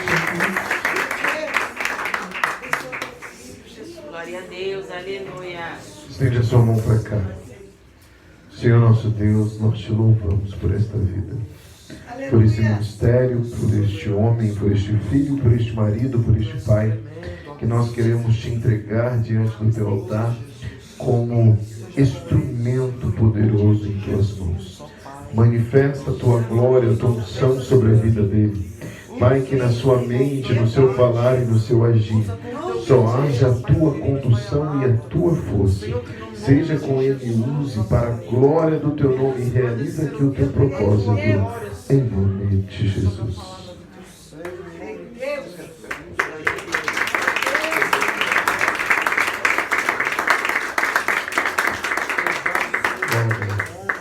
Speaker 1: de Jesus.
Speaker 6: Glória a Deus, aleluia.
Speaker 4: Estende a sua mão para cá. Senhor nosso Deus, nós te louvamos por esta vida, por esse ministério, por este homem, por este filho, por este marido, por este pai, que nós queremos te entregar diante do teu altar como instrumento poderoso em tuas mãos. Manifesta a tua glória, a tua unção sobre a vida dele. Pai, que na sua mente, no seu falar e no seu agir, só haja a tua condução e a tua força. Seja com ele, use para a glória do teu nome e realiza aqui o teu propósito, em nome de Jesus.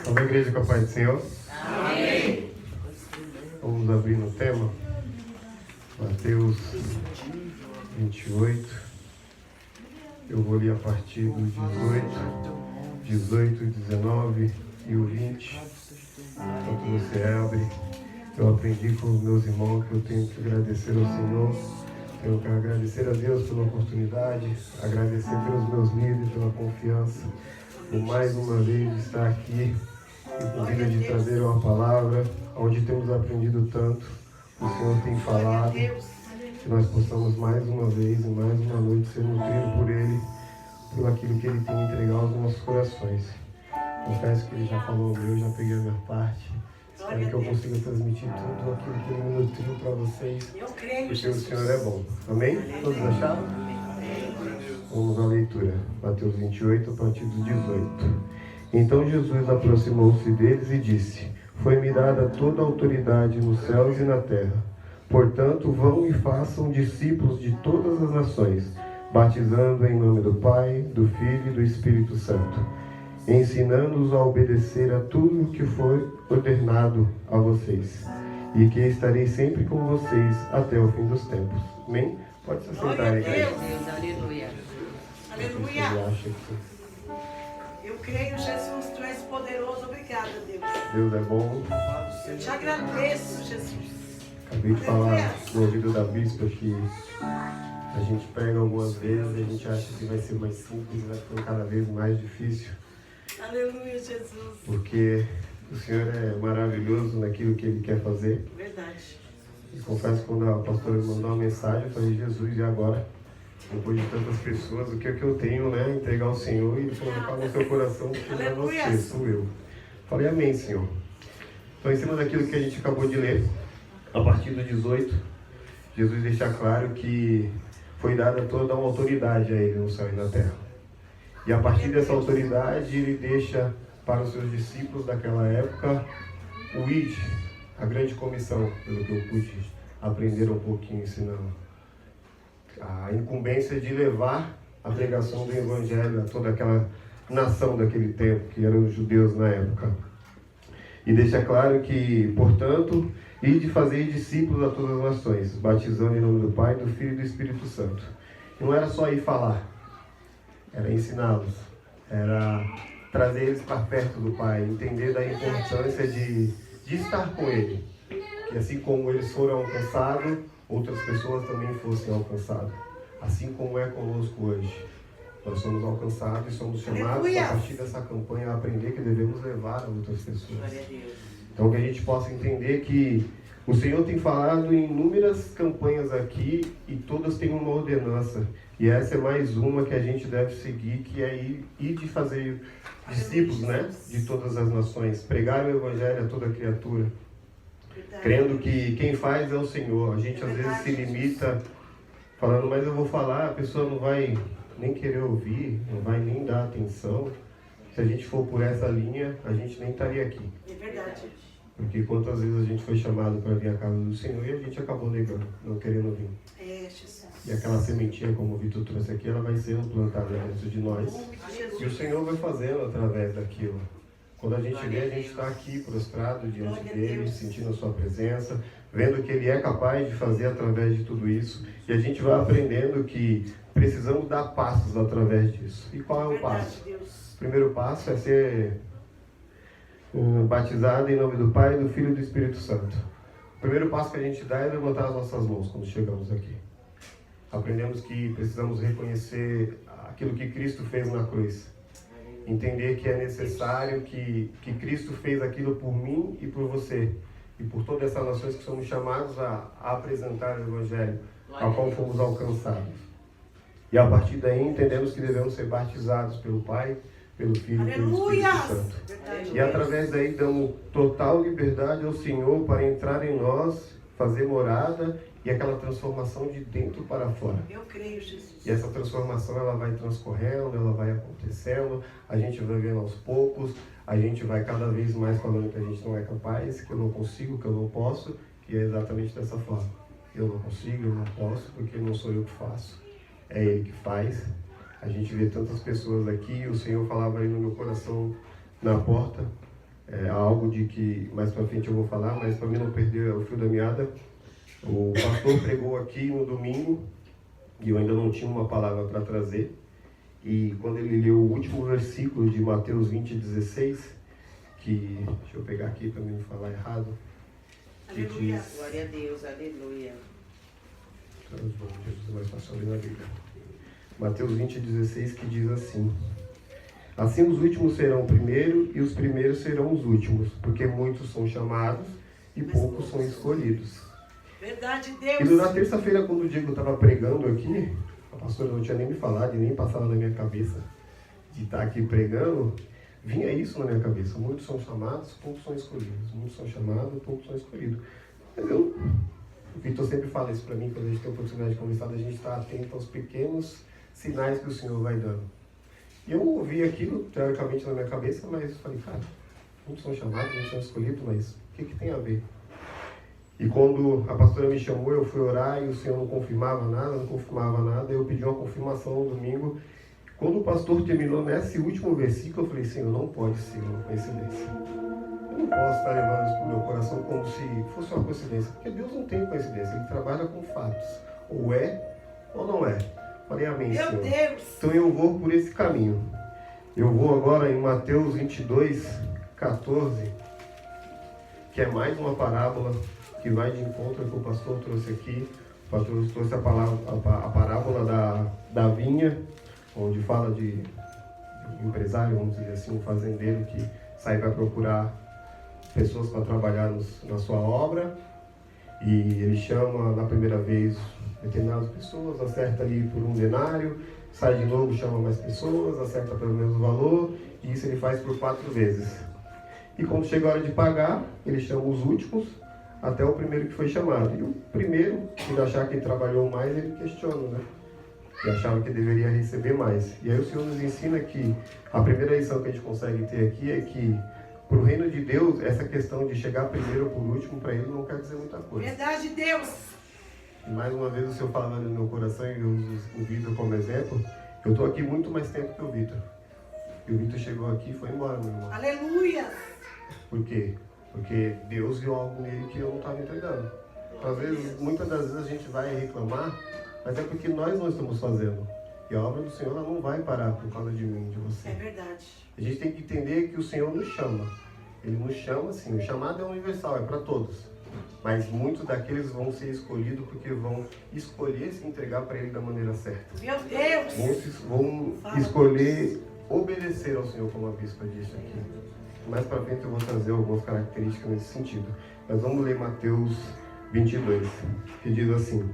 Speaker 4: Vamos à igreja com a paz do Senhor? Amém. Vamos abrir no tema Mateus 28. Eu vou ler a partir do 18, 19 e o 20. Enquanto você abre, eu aprendi com os meus irmãos que eu tenho que agradecer ao Senhor. Tenho que agradecer a Deus pela oportunidade, agradecer pelos meus líderes, pela confiança, por mais uma vez estar aqui e com vida de trazer uma palavra onde temos aprendido tanto. O Senhor tem falado. Que nós possamos mais uma vez e mais uma noite ser nutridos por Ele, pelo aquilo que Ele tem entregado aos nossos corações. Confesso que Ele já falou o meu, já peguei a minha parte. Espero que eu consiga transmitir tudo aquilo que Ele me nutriu para vocês, porque o Senhor é bom. Amém? Todos acharam? Vamos à leitura. Mateus 28, a partir do 18. Então Jesus aproximou-se deles e disse: Foi-me dada toda a autoridade nos céus e na terra. Portanto, vão e façam discípulos de todas as nações, batizando em nome do Pai, do Filho e do Espírito Santo, ensinando-os a obedecer a tudo o que foi ordenado a vocês, e que estarei sempre com vocês até o fim dos tempos. Amém? Pode se sentar, igreja.
Speaker 6: Deus, aleluia.
Speaker 3: Aleluia. Eu creio, Jesus, tu és poderoso. Obrigada, Deus.
Speaker 4: Deus é bom.
Speaker 3: Eu te agradeço, Jesus.
Speaker 4: Acabei de falar no ouvido da bispa que a gente pega algumas vezes e a gente acha que vai ser mais simples, vai ficando cada vez mais difícil.
Speaker 3: Aleluia, Jesus.
Speaker 4: Porque o Senhor é maravilhoso naquilo que Ele quer fazer.
Speaker 3: Verdade.
Speaker 4: E confesso que quando a pastora me mandou uma mensagem, eu falei: Jesus, e agora? Depois de tantas pessoas, o que é que eu tenho, né? Entregar ao Senhor e colocar no seu coração que não é você, sou eu. Falei: amém, Senhor. Então, em cima daquilo que a gente acabou de ler, a partir do 18, Jesus deixa claro que foi dada toda uma autoridade a Ele no céu e na terra. E a partir dessa autoridade, Ele deixa para os seus discípulos daquela época o ID, a grande comissão, pelo que eu pude aprender um pouquinho ensinando. A incumbência de levar a pregação do Evangelho a toda aquela nação daquele tempo, que eram os judeus na época. E deixa claro que, portanto, e de fazer discípulos a todas as nações, batizando em nome do Pai, do Filho e do Espírito Santo. Não era só ir falar, era ensiná-los, era trazer eles para perto do Pai, entender da importância de estar com Ele. Que assim como eles foram alcançados, outras pessoas também fossem alcançadas. Assim como é conosco hoje. Nós somos alcançados e somos chamados a partir dessa campanha a aprender que devemos levar a outras pessoas. Então que a gente possa entender que o Senhor tem falado em inúmeras campanhas aqui e todas têm uma ordenança,
Speaker 7: E essa é mais uma que a gente deve seguir, que é ir de fazer discípulos, né? De todas as nações. Pregar o Evangelho a toda criatura. Crendo que quem faz é o Senhor. A gente às vezes se limita falando, mas eu vou falar, a pessoa não vai nem querer ouvir, não vai nem dar atenção. Se a gente for por essa linha, a gente nem estaria aqui.
Speaker 3: É verdade.
Speaker 7: Porque quantas vezes a gente foi chamado para vir à casa do Senhor e a gente acabou negando, não querendo vir.
Speaker 3: É, Jesus.
Speaker 7: E aquela sementinha, como o Vitor trouxe aqui, ela vai sendo plantada dentro de nós. E o Senhor vai fazendo através daquilo. Quando a gente vê, a gente está aqui prostrado diante dele, sentindo a sua presença, vendo que ele é capaz de fazer através de tudo isso. E a gente vai aprendendo que precisamos dar passos através disso. E qual é o passo? O primeiro passo é ser batizado em nome do Pai, do Filho e do Espírito Santo. O primeiro passo que a gente dá é levantar as nossas mãos quando chegamos aqui. Aprendemos que precisamos reconhecer aquilo que Cristo fez na cruz. Entender que é necessário que Cristo fez aquilo por mim e por você. E por todas essas nações que somos chamados a apresentar o Evangelho, ao qual fomos alcançados. E a partir daí entendemos que devemos ser batizados pelo Pai, pelo Filho e pelo Espírito Santo. E através daí damos total liberdade ao Senhor para entrar em nós, fazer morada e aquela transformação de dentro para fora.
Speaker 3: Eu creio, Jesus.
Speaker 7: E essa transformação ela vai transcorrendo, ela vai acontecendo, a gente vai vendo aos poucos, a gente vai cada vez mais falando que a gente não é capaz, que eu não consigo, que eu não posso, e é exatamente dessa forma. Eu não consigo, eu não posso, porque não sou eu que faço, é Ele que faz. A gente vê tantas pessoas aqui, o Senhor falava aí no meu coração, na porta, algo de que mais para frente eu vou falar, mas para mim não perder o fio da meada, o pastor pregou aqui no domingo, e eu ainda não tinha uma palavra para trazer, e quando ele leu o último versículo de Mateus 20:16, que, deixa eu pegar aqui para mim não falar errado, que
Speaker 3: Aleluia.
Speaker 7: diz...
Speaker 6: Glória a Deus, aleluia.
Speaker 7: Jesus, mais fácil ler na Bíblia. Mateus 20:16, que diz assim: assim os últimos serão primeiro e os primeiros serão os últimos, porque muitos são chamados e poucos são escolhidos.
Speaker 3: Verdade,
Speaker 7: E
Speaker 3: Deus.
Speaker 7: na terça-feira, quando o Diego estava pregando aqui, a pastora não tinha nem me falado e nem passado na minha cabeça de estar aqui pregando, vinha isso na minha cabeça: muitos são chamados, poucos são escolhidos. Muitos são chamados, poucos são escolhidos. Mas o Vitor sempre fala isso para mim, quando a gente tem a oportunidade de conversar, a gente está atento aos pequenos sinais que o Senhor vai dando. E eu ouvi aquilo, teoricamente, na minha cabeça, mas falei, cara, muitos são chamados, muitos são escolhidos, mas o que tem a ver? E quando a pastora me chamou, eu fui orar e o Senhor não confirmava nada, eu pedi uma confirmação no domingo. Quando o pastor terminou nesse último versículo, eu falei, Senhor, não pode ser uma coincidência. Eu não posso estar levando isso para o meu coração como se fosse uma coincidência, porque Deus não tem coincidência, Ele trabalha com fatos. Ou é, ou não é. Falei, amém,
Speaker 3: Meu
Speaker 7: Senhor.
Speaker 3: Deus.
Speaker 7: Então eu vou por esse caminho. Eu vou agora em Mateus 22:14, que é mais uma parábola que vai de encontro ao que o pastor trouxe aqui. O pastor trouxe a parábola da vinha, onde fala de um empresário, vamos dizer assim, um fazendeiro que sai para procurar pessoas para trabalhar na sua obra. E ele chama na primeira vez determinadas pessoas, acerta ali por um denário, sai de novo, chama mais pessoas, acerta pelo mesmo valor, e isso ele faz por 4 vezes. E quando chega a hora de pagar, ele chama os últimos, até o primeiro que foi chamado. E o primeiro, por achar que ele trabalhou mais, ele questiona, né? E achava que deveria receber mais. E aí o Senhor nos ensina que a primeira lição que a gente consegue ter aqui é que para o reino de Deus, essa questão de chegar primeiro ou por último, para Ele não quer dizer muita coisa.
Speaker 3: Verdade, Deus.
Speaker 7: E mais uma vez o Senhor falava no meu coração, e eu uso o Vitor como exemplo. Eu estou aqui muito mais tempo que o Vitor. E o Vitor chegou aqui e foi embora, meu irmão.
Speaker 3: Aleluia.
Speaker 7: Por quê? Porque Deus viu algo nele que eu não estava entregando. Às vezes, muitas das vezes a gente vai reclamar, mas é porque nós não estamos fazendo. E a obra do Senhor ela não vai parar por causa de mim, de você.
Speaker 3: É verdade.
Speaker 7: A gente tem que entender que o Senhor nos chama. Ele nos chama, sim. O chamado é universal, é para todos. Mas muitos daqueles vão ser escolhidos porque vão escolher se entregar para Ele da maneira certa.
Speaker 3: Meu Deus.
Speaker 7: Muitos vão escolher obedecer ao Senhor, como a bispa disse aqui. Mais para frente eu vou trazer algumas características nesse sentido. Mas vamos ler Mateus 22, que diz assim: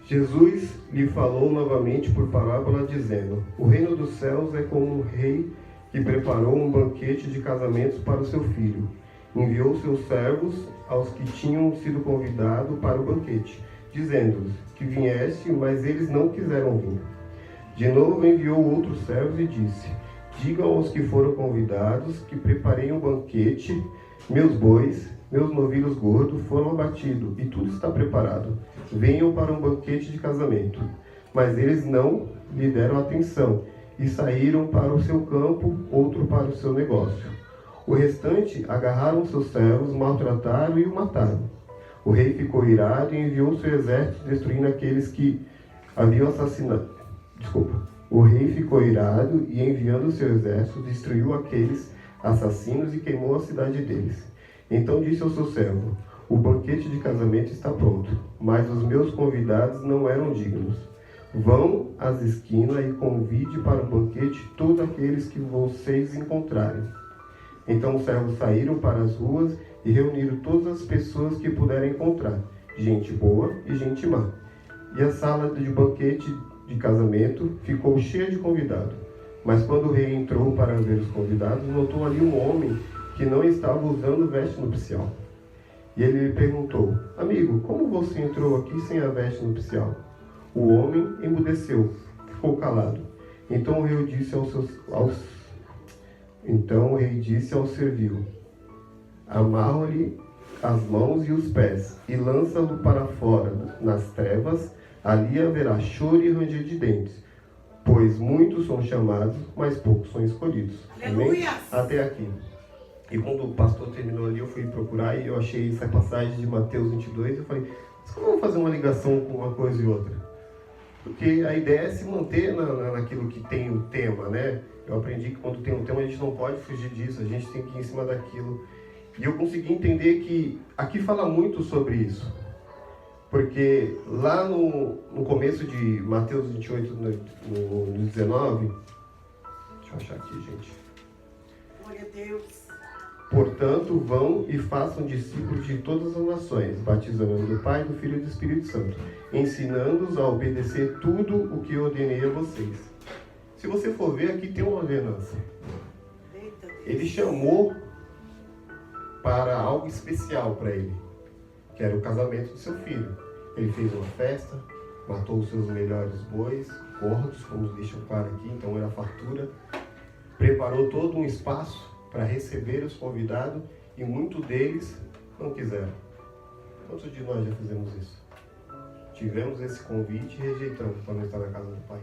Speaker 7: Jesus lhe falou novamente por parábola, dizendo: o reino dos céus é como um rei que preparou um banquete de casamentos para o seu filho. Enviou seus servos aos que tinham sido convidados para o banquete, dizendo-lhes que viesse, mas eles não quiseram vir. De novo enviou outros servos e disse: digam aos que foram convidados que preparei um banquete, meus bois, meus novilhos gordos foram abatidos e tudo está preparado. Venham para um banquete de casamento. Mas eles não lhe deram atenção e saíram para o seu campo, outro para o seu negócio. O restante agarraram seus servos, maltrataram e o mataram. O rei ficou irado e enviou seu exército, destruindo aqueles que haviam assassinado. O rei ficou irado e, enviando seu exército, destruiu aqueles assassinos e queimou a cidade deles. Então disse ao seu servo: o banquete de casamento está pronto, mas os meus convidados não eram dignos. Vão às esquinas e convide para o banquete todos aqueles que vocês encontrarem. Então os servos saíram para as ruas e reuniram todas as pessoas que puderam encontrar, gente boa e gente má. E a sala de banquete de casamento ficou cheia de convidados. Mas quando o rei entrou para ver os convidados, notou ali um homem que não estava usando veste nupcial. E ele lhe perguntou: amigo, como você entrou aqui sem a veste nupcial? O homem emudeceu, ficou calado. Então o rei disse ao servil: amarra-lhe as mãos e os pés e lança-o para fora nas trevas. Ali haverá choro e ranger de dentes, pois muitos são chamados, mas poucos são escolhidos. Amém? Até aqui. E quando o pastor terminou ali, eu fui procurar e eu achei essa passagem de Mateus 22 e eu falei: mas como eu vou fazer uma ligação com uma coisa e outra? Porque a ideia é se manter naquilo que tem o tema, né? Eu aprendi que quando tem um tema a gente não pode fugir disso, a gente tem que ir em cima daquilo. E eu consegui entender que aqui fala muito sobre isso. Porque lá no começo de Mateus 28, no 19, deixa eu achar aqui, gente.
Speaker 3: Glória a Deus.
Speaker 7: Portanto, vão e façam discípulos de todas as nações, batizando do Pai, do Filho e do Espírito Santo, ensinando-os a obedecer tudo o que eu ordenei a vocês. Se você for ver, aqui tem uma ordenança. Ele chamou para algo especial para ele, que era o casamento do seu filho. Ele fez uma festa, matou os seus melhores bois, gordos, como deixam claro aqui, então era fartura. Preparou todo um espaço para receber os convidados e muitos deles não quiseram. Quantos de nós já fizemos isso? Tivemos esse convite e rejeitamos para não estar na casa do Pai.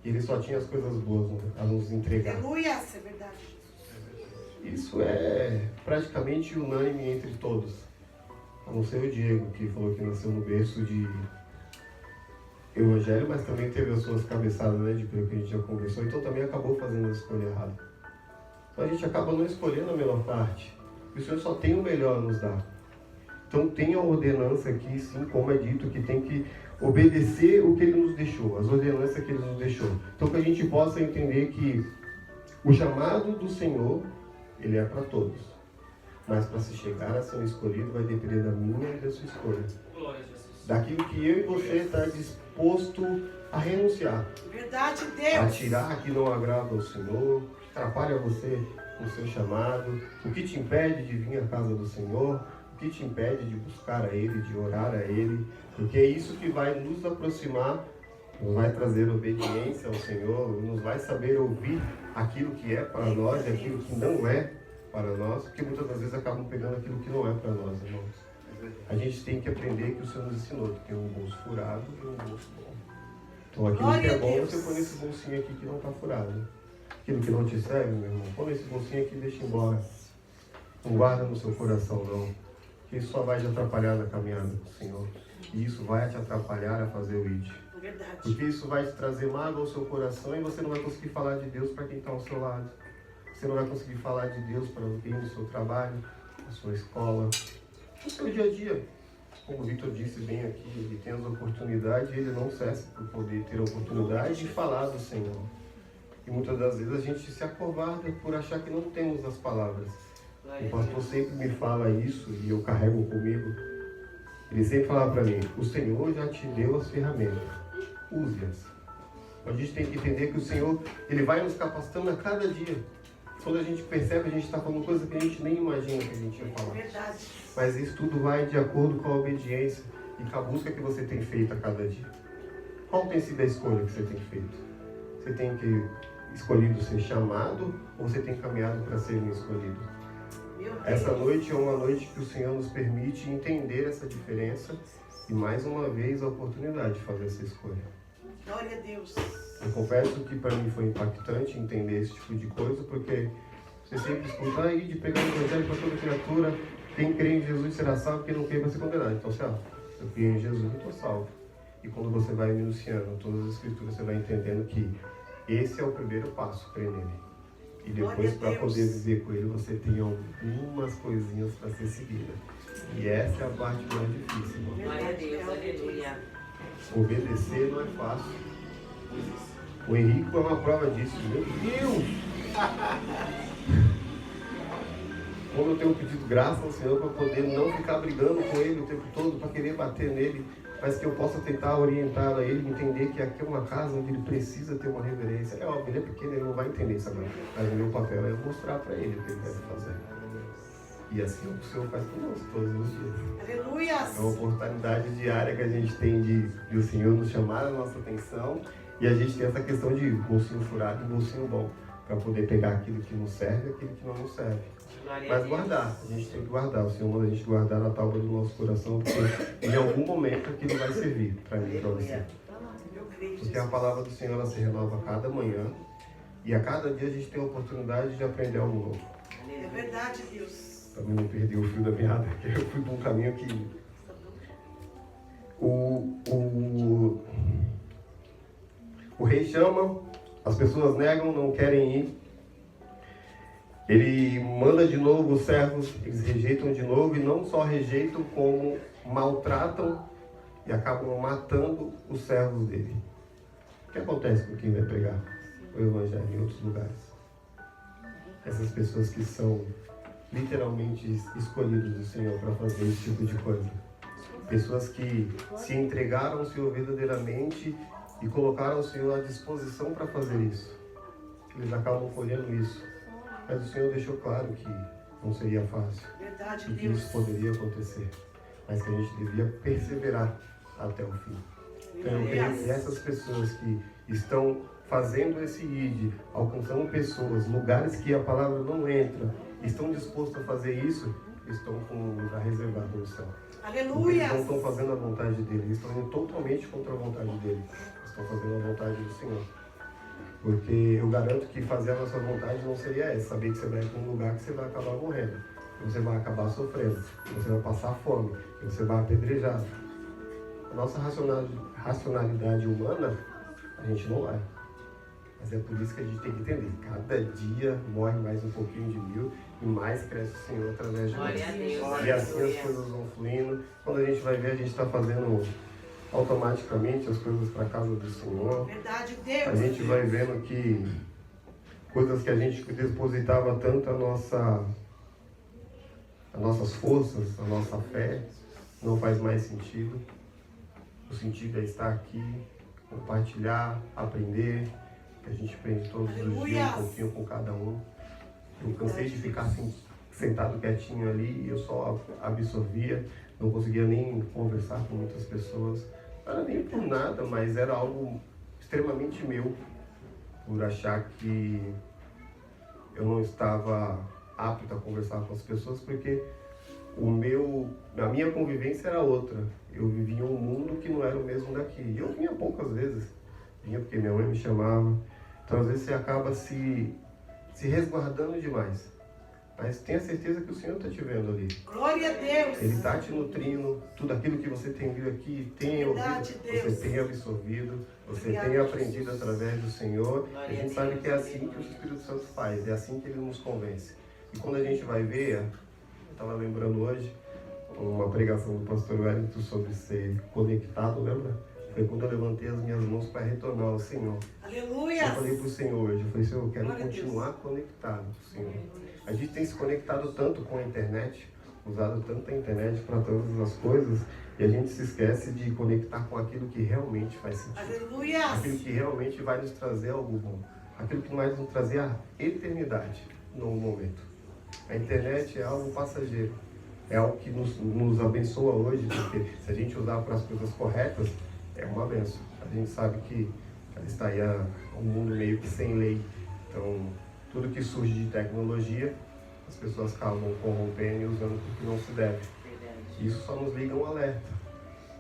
Speaker 7: Ele só tinha as coisas boas a nos entregar.
Speaker 3: Aleluia, isso é verdade.
Speaker 7: Isso é praticamente unânime entre todos. A não ser o Diego, que falou que nasceu no berço de evangelho, mas também teve as suas cabeçadas, né, de pelo que a gente já conversou, então também acabou fazendo a escolha errada. Então a gente acaba não escolhendo a melhor parte. E o Senhor só tem o melhor a nos dar. Então tem a ordenança aqui, sim, como é dito, que tem que obedecer o que Ele nos deixou, as ordenanças que Ele nos deixou. Então que a gente possa entender que o chamado do Senhor, Ele é para todos. Mas para se chegar a ser um escolhido vai depender da minha e da sua escolha. Daquilo que eu e você está disposto a renunciar.
Speaker 3: Verdade, Deus.
Speaker 7: A tirar que não agrada ao Senhor, que atrapalha você no seu chamado, o que te impede de vir à casa do Senhor, o que te impede de buscar a Ele, de orar a Ele, porque é isso que vai nos aproximar, nos vai trazer obediência ao Senhor, nos vai saber ouvir aquilo que é para nós e aquilo que não é para nós, porque muitas das vezes acabam pegando aquilo que não é para nós, irmãos. A gente tem que aprender que o Senhor nos ensinou, que tem um bolso furado e um bolso bom. Então aquilo que é bom, você põe nesse bolsinho aqui que não está furado. Aquilo que não te serve, meu irmão, põe nesse bolsinho aqui e deixa embora. Não guarda no seu coração, não. Que isso só vai te atrapalhar na caminhada com o Senhor. E isso vai te atrapalhar a fazer o ID.
Speaker 3: Verdade.
Speaker 7: Porque isso vai te trazer mágoa ao seu coração e você não vai conseguir falar de Deus para quem está ao seu lado. Você não vai conseguir falar de Deus para alguém no seu trabalho, na sua escola, no seu dia a dia. Como o Victor disse bem aqui, ele tem as oportunidades e ele não cessa por poder ter a oportunidade de falar do Senhor. E muitas das vezes a gente se acovarda por achar que não temos as palavras. O pastor sempre me fala isso e eu carrego comigo. Ele sempre falava para mim, o Senhor já te deu as ferramentas, use-as. A gente tem que entender que o Senhor, Ele vai nos capacitando a cada dia. Quando a gente percebe, a gente está falando coisa que a gente nem imagina que a gente ia falar.
Speaker 3: Verdade.
Speaker 7: Mas isso tudo vai de acordo com a obediência e com a busca que você tem feito a cada dia. Qual tem sido a escolha que você tem feito? Você tem escolhido ser chamado ou você tem caminhado para ser um escolhido? Essa noite é uma noite que o Senhor nos permite entender essa diferença e mais uma vez a oportunidade de fazer essa escolha.
Speaker 3: Glória a Deus.
Speaker 7: Eu confesso que para mim foi impactante entender esse tipo de coisa, porque você sempre escuta aí de pregar o evangelho para toda criatura, quem crê em Jesus será salvo, quem não crê vai ser condenado. Então, eu creio em Jesus e estou salvo. E quando você vai minuciando todas as escrituras, você vai entendendo que esse é o primeiro passo, crer nele. E depois, para poder viver com ele, você tem algumas coisinhas para ser seguida. E essa é a parte mais difícil, irmão.
Speaker 6: Glória a Deus, aleluia.
Speaker 7: Obedecer não é fácil. O Henrique é uma prova disso. Meu Deus! Quando eu tenho pedido graça ao Senhor para poder não ficar brigando com ele o tempo todo, para querer bater nele, mas que eu possa tentar orientar a ele, entender que aqui é uma casa onde ele precisa ter uma reverência. É óbvio, ele é pequeno, ele não vai entender isso agora. Mas o meu papel é mostrar para ele o que ele deve fazer. E assim o Senhor faz conosco todos os dias.
Speaker 3: Aleluia!
Speaker 7: É uma oportunidade diária que a gente tem de o Senhor nos chamar a nossa atenção e a gente tem essa questão de bolsinho furado e bolsinho bom, para poder pegar aquilo que nos serve e aquilo que não nos serve. Mas guardar, a gente tem que guardar. O Senhor manda a gente guardar na tábua do nosso coração, porque em algum momento aquilo vai servir para mim e para você. Porque a palavra do Senhor ela se renova a cada manhã e a cada dia a gente tem a oportunidade de aprender algo novo.
Speaker 3: É verdade, Deus.
Speaker 7: Para mim não perder o fio da meada, que eu fui para um caminho que o rei chama, as pessoas negam, não querem ir. Ele manda de novo os servos, eles rejeitam de novo e não só rejeitam, como maltratam e acabam matando os servos dele. O que acontece com quem vai pregar o evangelho em outros lugares? Essas pessoas que são literalmente escolhidos do Senhor para fazer esse tipo de coisa. Pessoas que se entregaram ao Senhor verdadeiramente e colocaram o Senhor à disposição para fazer isso. Eles acabam colhendo isso. Mas o Senhor deixou claro que não seria fácil.
Speaker 3: Verdade,
Speaker 7: e que
Speaker 3: Deus.
Speaker 7: isso poderia acontecer. Mas que a gente devia perseverar até o fim. Então eu creio que essas pessoas que estão fazendo esse ID, alcançando pessoas, lugares que a palavra não entra, estão dispostos a fazer isso, estão com um lugar reservado no céu.
Speaker 3: Aleluia!
Speaker 7: Eles não estão fazendo a vontade dele, eles estão indo totalmente contra a vontade dele. Estão fazendo a vontade do Senhor. Porque eu garanto que fazer a nossa vontade não seria essa, saber que você vai para um lugar que você vai acabar morrendo, que você vai acabar sofrendo, que você vai passar fome, que você vai apedrejar. A nossa racionalidade humana, a gente não vai. Mas é por isso que a gente tem que entender. Cada dia morre mais um pouquinho de mil e mais cresce o Senhor através de nós. E assim as coisas vão fluindo. Quando a gente vai ver, a gente está fazendo automaticamente as coisas para a casa do Senhor.
Speaker 3: Verdade, Deus.
Speaker 7: A gente vai vendo que coisas que a gente depositava tanto as nossas forças, a nossa fé, não faz mais sentido. O sentido é estar aqui, compartilhar, aprender. Que a gente aprende todos os dias um pouquinho com cada um. Eu cansei de ficar assim, sentado quietinho ali e eu só absorvia, não conseguia nem conversar com muitas pessoas. Não era nem por nada, mas era algo extremamente meu, por achar que eu não estava apto a conversar com as pessoas, porque a minha convivência era outra. Eu vivia um mundo que não era o mesmo daqui. E eu vinha poucas vezes. Vinha porque minha mãe me chamava. Então, às vezes, você acaba se resguardando demais. Mas tenha certeza que o Senhor está te vendo ali.
Speaker 3: Glória a Deus.
Speaker 7: Ele está te nutrindo. Tudo aquilo que você tem vindo aqui, tem ouvido, você tem absorvido, você tem aprendido através do Senhor. A gente sabe que é assim que o Espírito Santo faz, é assim que ele nos convence. E quando a gente vai ver, eu estava lembrando hoje, uma pregação do pastor Wellington sobre ser conectado, lembra? Foi quando eu levantei as minhas mãos para retornar ao Senhor.
Speaker 3: Aleluia!
Speaker 7: Eu falei para o Senhor hoje, eu falei, Senhor, eu quero continuar conectado, Senhor. A gente tem se conectado tanto com a internet, usado tanto a internet para todas as coisas e a gente se esquece de conectar com aquilo que realmente faz sentido.
Speaker 3: Aleluia!
Speaker 7: Aquilo que realmente vai nos trazer algo bom. Aquilo que vai nos trazer a eternidade no momento. A internet é algo passageiro. É algo que nos abençoa hoje, porque se a gente usar para as coisas corretas, é uma benção. A gente sabe que está aí um mundo meio que sem lei. Então, tudo que surge de tecnologia, as pessoas acabam corrompendo e usando o que não se deve. Isso só nos liga um alerta.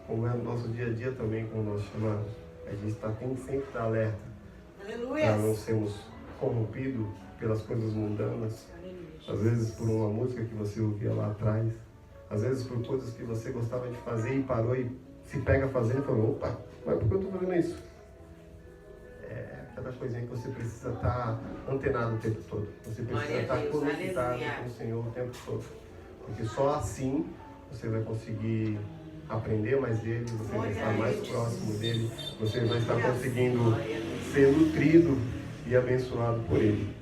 Speaker 7: Como é no nosso dia a dia também, com o nosso chamado. A gente tem que sempre estar alerta.
Speaker 3: Aleluia!
Speaker 7: Para não sermos corrompidos pelas coisas mundanas. Às vezes por uma música que você ouvia lá atrás. Às vezes por coisas que você gostava de fazer e parou e se pega fazendo e falou, opa, mas por que eu estou fazendo isso? É aquela coisinha que você precisa estar antenado o tempo todo. Você precisa estar conectado com o Senhor o tempo todo. Porque só assim você vai conseguir aprender mais dele, você vai estar mais próximo dele, você vai estar conseguindo ser nutrido e abençoado por ele.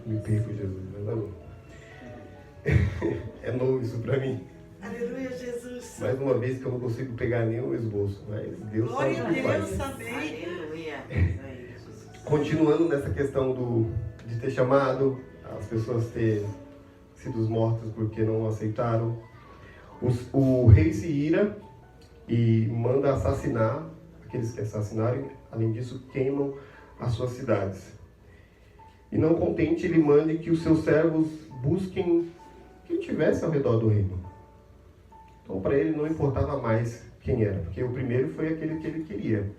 Speaker 7: Me perco, Jesus, mas não. É novo isso para mim.
Speaker 3: Aleluia, Jesus.
Speaker 7: Mais uma vez que eu não consigo pegar nenhum esboço, mas Deus
Speaker 3: Glória
Speaker 7: sabe o que faz.
Speaker 3: Deus, amém.
Speaker 7: Continuando nessa questão de ter chamado, as pessoas ter sido mortas porque não aceitaram, o rei se ira e manda assassinar aqueles que assassinarem, além disso queimam as suas cidades. E não contente, ele manda que os seus servos busquem quem tivesse ao redor do reino. Então para ele não importava mais quem era, porque o primeiro foi aquele que ele queria.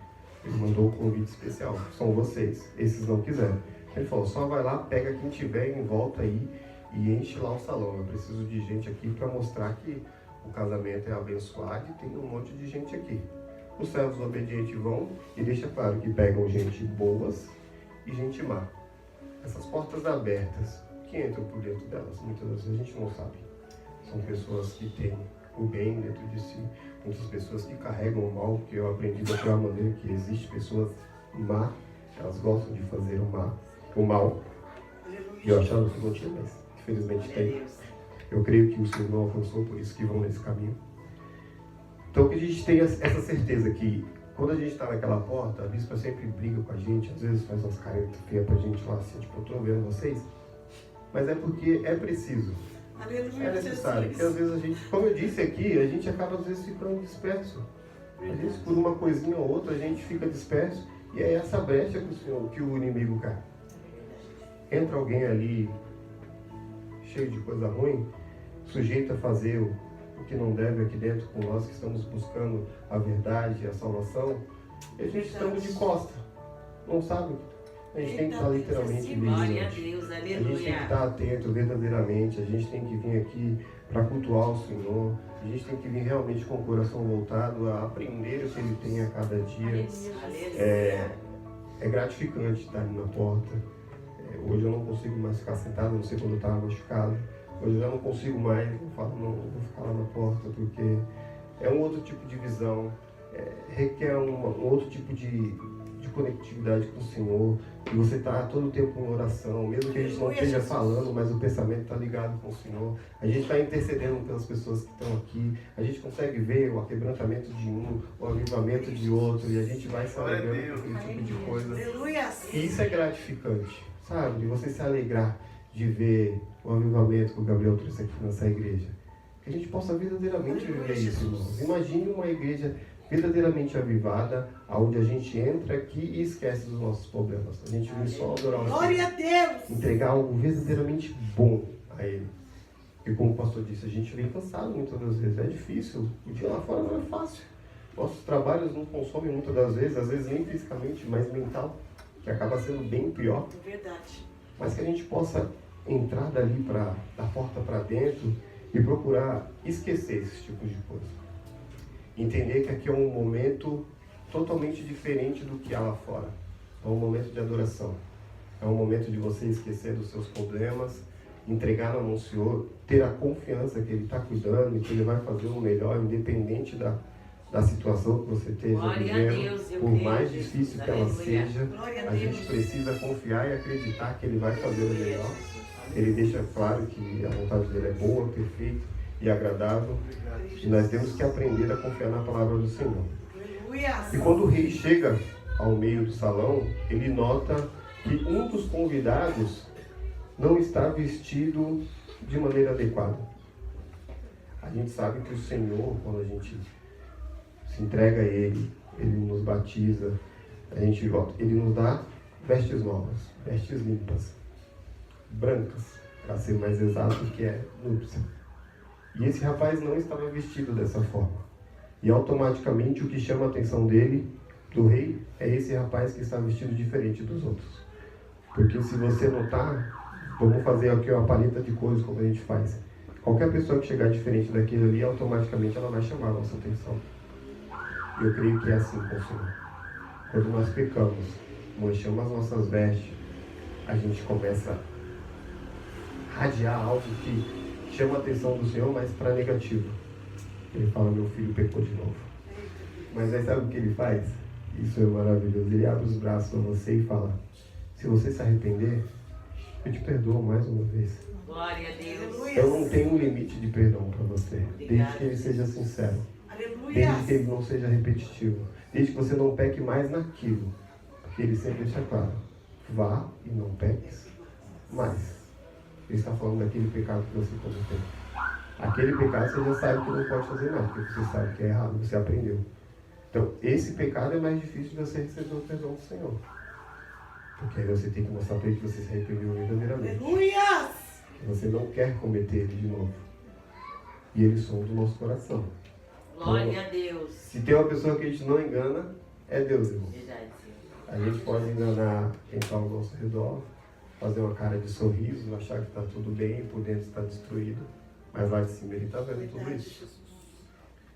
Speaker 7: Ele mandou um convite especial, são vocês, esses não quiseram. Ele falou, só vai lá, pega quem tiver em volta aí e enche lá o salão. Eu preciso de gente aqui para mostrar que o casamento é abençoado e tem um monte de gente aqui. Os servos obedientes vão e deixa claro que pegam gente boas e gente má. Essas portas abertas, que entram por dentro delas, muitas vezes a gente não sabe. São pessoas que têm o bem dentro de si, muitas pessoas que carregam o mal, porque eu aprendi da pior maneira que existe pessoas má, elas gostam de fazer o mal. E eu achava que não tinha, mas infelizmente tem. Eu creio que o Senhor não alcançou, por isso que vão nesse caminho. Então que a gente tenha essa certeza que quando a gente está naquela porta, a bispa sempre briga com a gente, às vezes faz umas caretas feias pra gente lá, assim, tipo, eu tô vendo vocês, mas é porque é preciso.
Speaker 3: Aleluia,
Speaker 7: É necessário, porque às vezes a gente, como eu disse aqui, a gente acaba às vezes ficando disperso. Às vezes por uma coisinha ou outra a gente fica disperso e é essa brecha que o inimigo cai. Entra alguém ali cheio de coisa ruim, sujeito a fazer o que não deve aqui dentro com nós que estamos buscando a verdade e a salvação, e a gente estamos de costa, não sabe? A gente tem que estar literalmente vigilante. A gente tem que estar atento verdadeiramente, a gente tem que vir aqui para cultuar o Senhor, a gente tem que vir realmente com o coração voltado a aprender o que Ele tem a cada dia. É gratificante estar ali na porta. Hoje eu não consigo mais ficar sentado, não sei quando eu estava machucado. Hoje eu já não consigo mais, eu falo, não, eu vou ficar lá na porta, porque é um outro tipo de visão, requer um outro tipo de conectividade com o Senhor, e você está todo o tempo em oração, mesmo que a gente não esteja falando, mas o pensamento está ligado com o Senhor. A gente está intercedendo pelas pessoas que estão aqui, a gente consegue ver o aquebrantamento de um, o avivamento de outro, e a gente vai se alegrando com aquele tipo de coisa. E isso é gratificante, sabe? De você se alegrar de ver o avivamento que o Gabriel trouxe aqui nessa igreja. Que a gente possa verdadeiramente viver isso, irmãos. Imagine uma igreja verdadeiramente avivada, onde a gente entra aqui e esquece dos nossos problemas. A gente vem só adorar o Senhor.
Speaker 3: Glória a Deus!
Speaker 7: Entregar algo verdadeiramente bom a Ele. E como o pastor disse, a gente vem cansado muitas das vezes. É difícil. O dia lá fora não é fácil. Nossos trabalhos não consomem muitas das vezes, às vezes nem fisicamente, mas mental, que acaba sendo bem pior.
Speaker 3: Verdade.
Speaker 7: Mas que a gente possa entrar dali da porta para dentro e procurar esquecer esse tipo de coisa. Entender que aqui é um momento totalmente diferente do que há lá fora. É um momento de adoração. É um momento de você esquecer dos seus problemas, entregar na mão do Senhor, ter a confiança que Ele está cuidando e que Ele vai fazer o melhor, independente da situação que você esteja vivendo, por mais difícil que ela seja, a gente precisa confiar e acreditar que Ele vai fazer o melhor. Ele deixa claro que a vontade dele é boa, perfeita e agradável. E nós temos que aprender a confiar na palavra do Senhor. E quando o rei chega ao meio do salão, ele nota que um dos convidados não está vestido de maneira adequada. A gente sabe que o Senhor, quando a gente se entrega a Ele, Ele nos batiza, a gente volta, Ele nos dá vestes novas, vestes limpas, brancas, para ser mais exato, que é núpcia. E esse rapaz não estava vestido dessa forma. E automaticamente o que chama a atenção dele, do rei, é esse rapaz que está vestido diferente dos outros. Porque se você notar, vamos fazer aqui uma paleta de cores como a gente faz. Qualquer pessoa que chegar diferente daquele ali, automaticamente ela vai chamar a nossa atenção. E eu creio que é assim com o Senhor. Quando nós pecamos, manchamos as nossas vestes, a gente começa a radiar algo que chama a atenção do Senhor, mas para negativo. Ele fala, meu filho pecou de novo. Mas aí sabe o que ele faz? Isso é maravilhoso. Ele abre os braços para você e fala, se você se arrepender, eu te perdoo mais uma vez.
Speaker 6: Glória a Deus.
Speaker 7: Eu não tenho um limite de perdão para você, desde que ele seja sincero, desde que ele não seja repetitivo, desde que você não peque mais naquilo, porque ele sempre deixa claro, vá e não peques mais. Ele está falando daquele pecado que você cometeu. Aquele pecado você já sabe que não pode fazer mais, porque você sabe que é errado, você aprendeu. Então, esse pecado é mais difícil de você receber o perdão do Senhor. Porque aí você tem que mostrar para ele que você se arrependeu verdadeiramente.
Speaker 3: Aleluia!
Speaker 7: Que você não quer cometer ele de novo. E ele sonda o nosso coração.
Speaker 6: Glória
Speaker 7: Então,
Speaker 6: a Deus.
Speaker 7: se tem uma pessoa que a gente não engana, é Deus, irmão.
Speaker 6: Verdade, Senhor.
Speaker 7: A gente pode enganar quem está ao nosso redor, fazer uma cara de sorriso, achar que está tudo bem, por dentro está destruído. Mas lá de cima ele está vendo tudo isso.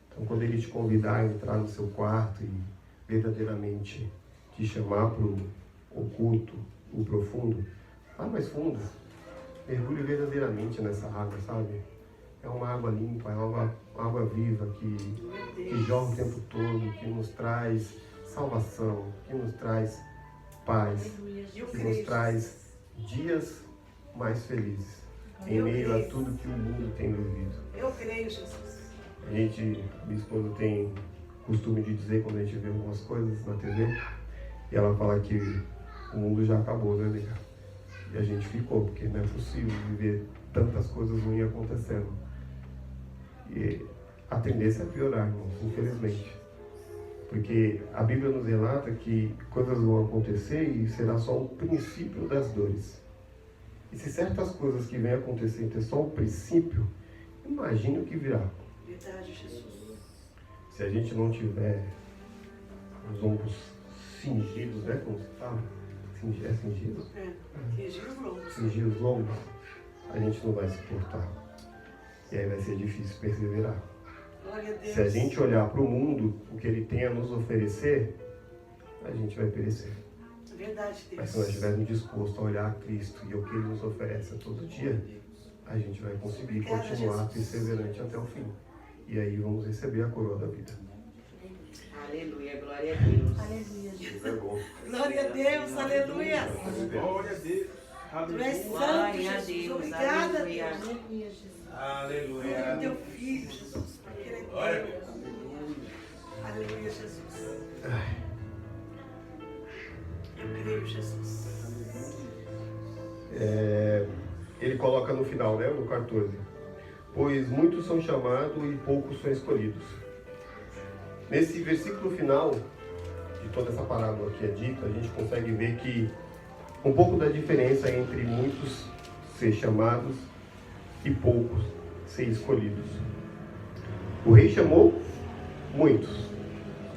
Speaker 7: Então quando ele te convidar a entrar no seu quarto e verdadeiramente te chamar para o oculto, o profundo, vai mais fundo. Mergulhe verdadeiramente nessa água, sabe? É uma água limpa, é uma água viva que jorra o tempo todo, que nos traz salvação, que nos traz paz, que nos traz dias mais felizes, em meio a tudo que o mundo tem vivido.
Speaker 3: Eu creio, Jesus.
Speaker 7: Minha esposa tem costume de dizer quando a gente vê algumas coisas na TV, e ela fala que o mundo já acabou, né, nega? E a gente ficou, porque não é possível viver tantas coisas ruins acontecendo. E a tendência é piorar, irmãos, infelizmente. Porque a Bíblia nos relata que coisas vão acontecer e será só o princípio das dores. E se certas coisas que vêm acontecendo é só o princípio, imagine o que virá.
Speaker 3: Verdade, Jesus.
Speaker 7: Se a gente não tiver os ombros cingidos, né? Como se fala? É cingidos? Cingidos longos, a gente não vai suportar. E aí vai ser difícil perseverar.
Speaker 3: Glória a Deus.
Speaker 7: Se a gente olhar para o mundo, o que ele tem a nos oferecer, a gente vai perecer.
Speaker 3: Verdade, Deus.
Speaker 7: Mas se nós estivermos dispostos a olhar a Cristo e o que ele nos oferece a todo dia, a gente vai conseguir continuar perseverante até o fim. E aí vamos receber a coroa da vida.
Speaker 6: Aleluia, glória a Deus.
Speaker 3: Aleluia, Jesus.
Speaker 7: É bom.
Speaker 3: Glória a Deus, aleluia.
Speaker 8: Glória a Deus.
Speaker 3: Tu és santo,
Speaker 6: Glória a
Speaker 3: Jesus.
Speaker 6: Deus,
Speaker 3: Obrigada,
Speaker 6: aleluia.
Speaker 3: Deus. Aleluia, Jesus.
Speaker 8: Aleluia.
Speaker 3: Glória ao teu filho, Jesus. Porque ele é
Speaker 8: Glória a
Speaker 3: Deus.
Speaker 8: Deus.
Speaker 3: Aleluia, Jesus. Eu creio, Jesus.
Speaker 7: Ele coloca no final, né, no 14. Pois muitos são chamados e poucos são escolhidos. Nesse versículo final de toda essa parábola que é dita, a gente consegue ver que um pouco da diferença entre muitos ser chamados e poucos ser escolhidos. O rei chamou muitos,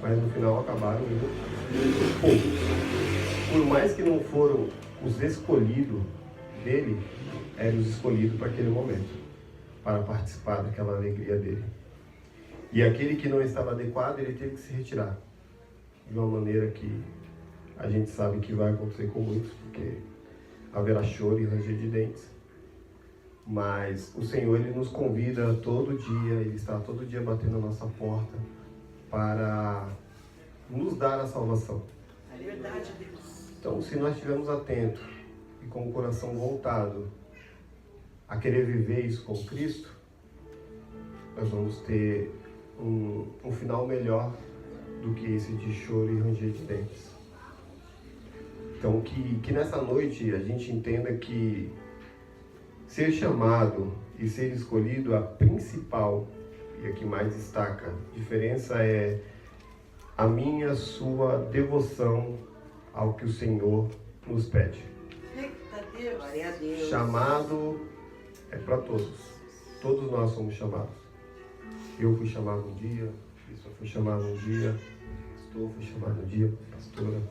Speaker 7: mas no final acabaram indo poucos. Por mais que não foram os escolhidos dele, eram os escolhidos para aquele momento, para participar daquela alegria dele. E aquele que não estava adequado, ele teve que se retirar. De uma maneira que a gente sabe que vai acontecer com muitos, porque haverá choro e ranger de dentes. Mas o Senhor, ele nos convida todo dia, ele está todo dia batendo a nossa porta para nos dar a salvação.
Speaker 3: É verdade, Deus.
Speaker 7: Então, se nós estivermos atentos e com o coração voltado a querer viver isso com Cristo, nós vamos ter um final melhor do que esse de choro e ranger de dentes. Então, que nessa noite a gente entenda que ser chamado e ser escolhido, a principal e a que mais destaca diferença é a minha, a sua devoção ao que o Senhor nos pede.
Speaker 6: Glória a Deus.
Speaker 7: Chamado é para todos. Todos nós somos chamados. Eu fui chamado um dia, Cristo foi chamado um dia, pastor foi chamado um dia, pastora.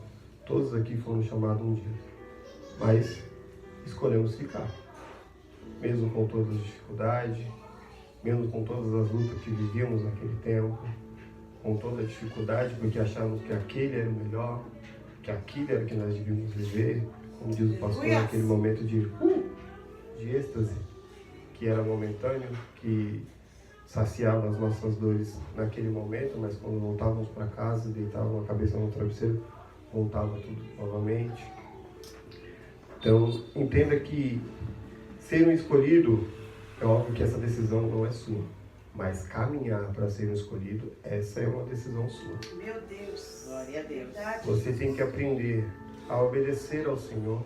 Speaker 7: Todos aqui foram chamados um dia. Mas escolhemos ficar. Mesmo com todas as dificuldades, mesmo com todas as lutas que vivíamos naquele tempo, com toda a dificuldade, porque achávamos que aquele era o melhor, que aquilo era o que nós devíamos viver, como diz o pastor, naquele momento de êxtase, que era momentâneo, que saciava as nossas dores naquele momento, mas quando voltávamos para casa, deitávamos a cabeça no travesseiro, voltava tudo novamente. Então, entenda que ser um escolhido, é óbvio que essa decisão não é sua, mas caminhar para ser um escolhido, essa é uma decisão sua.
Speaker 6: Meu Deus. Glória a Deus.
Speaker 7: Você tem que aprender a obedecer ao Senhor,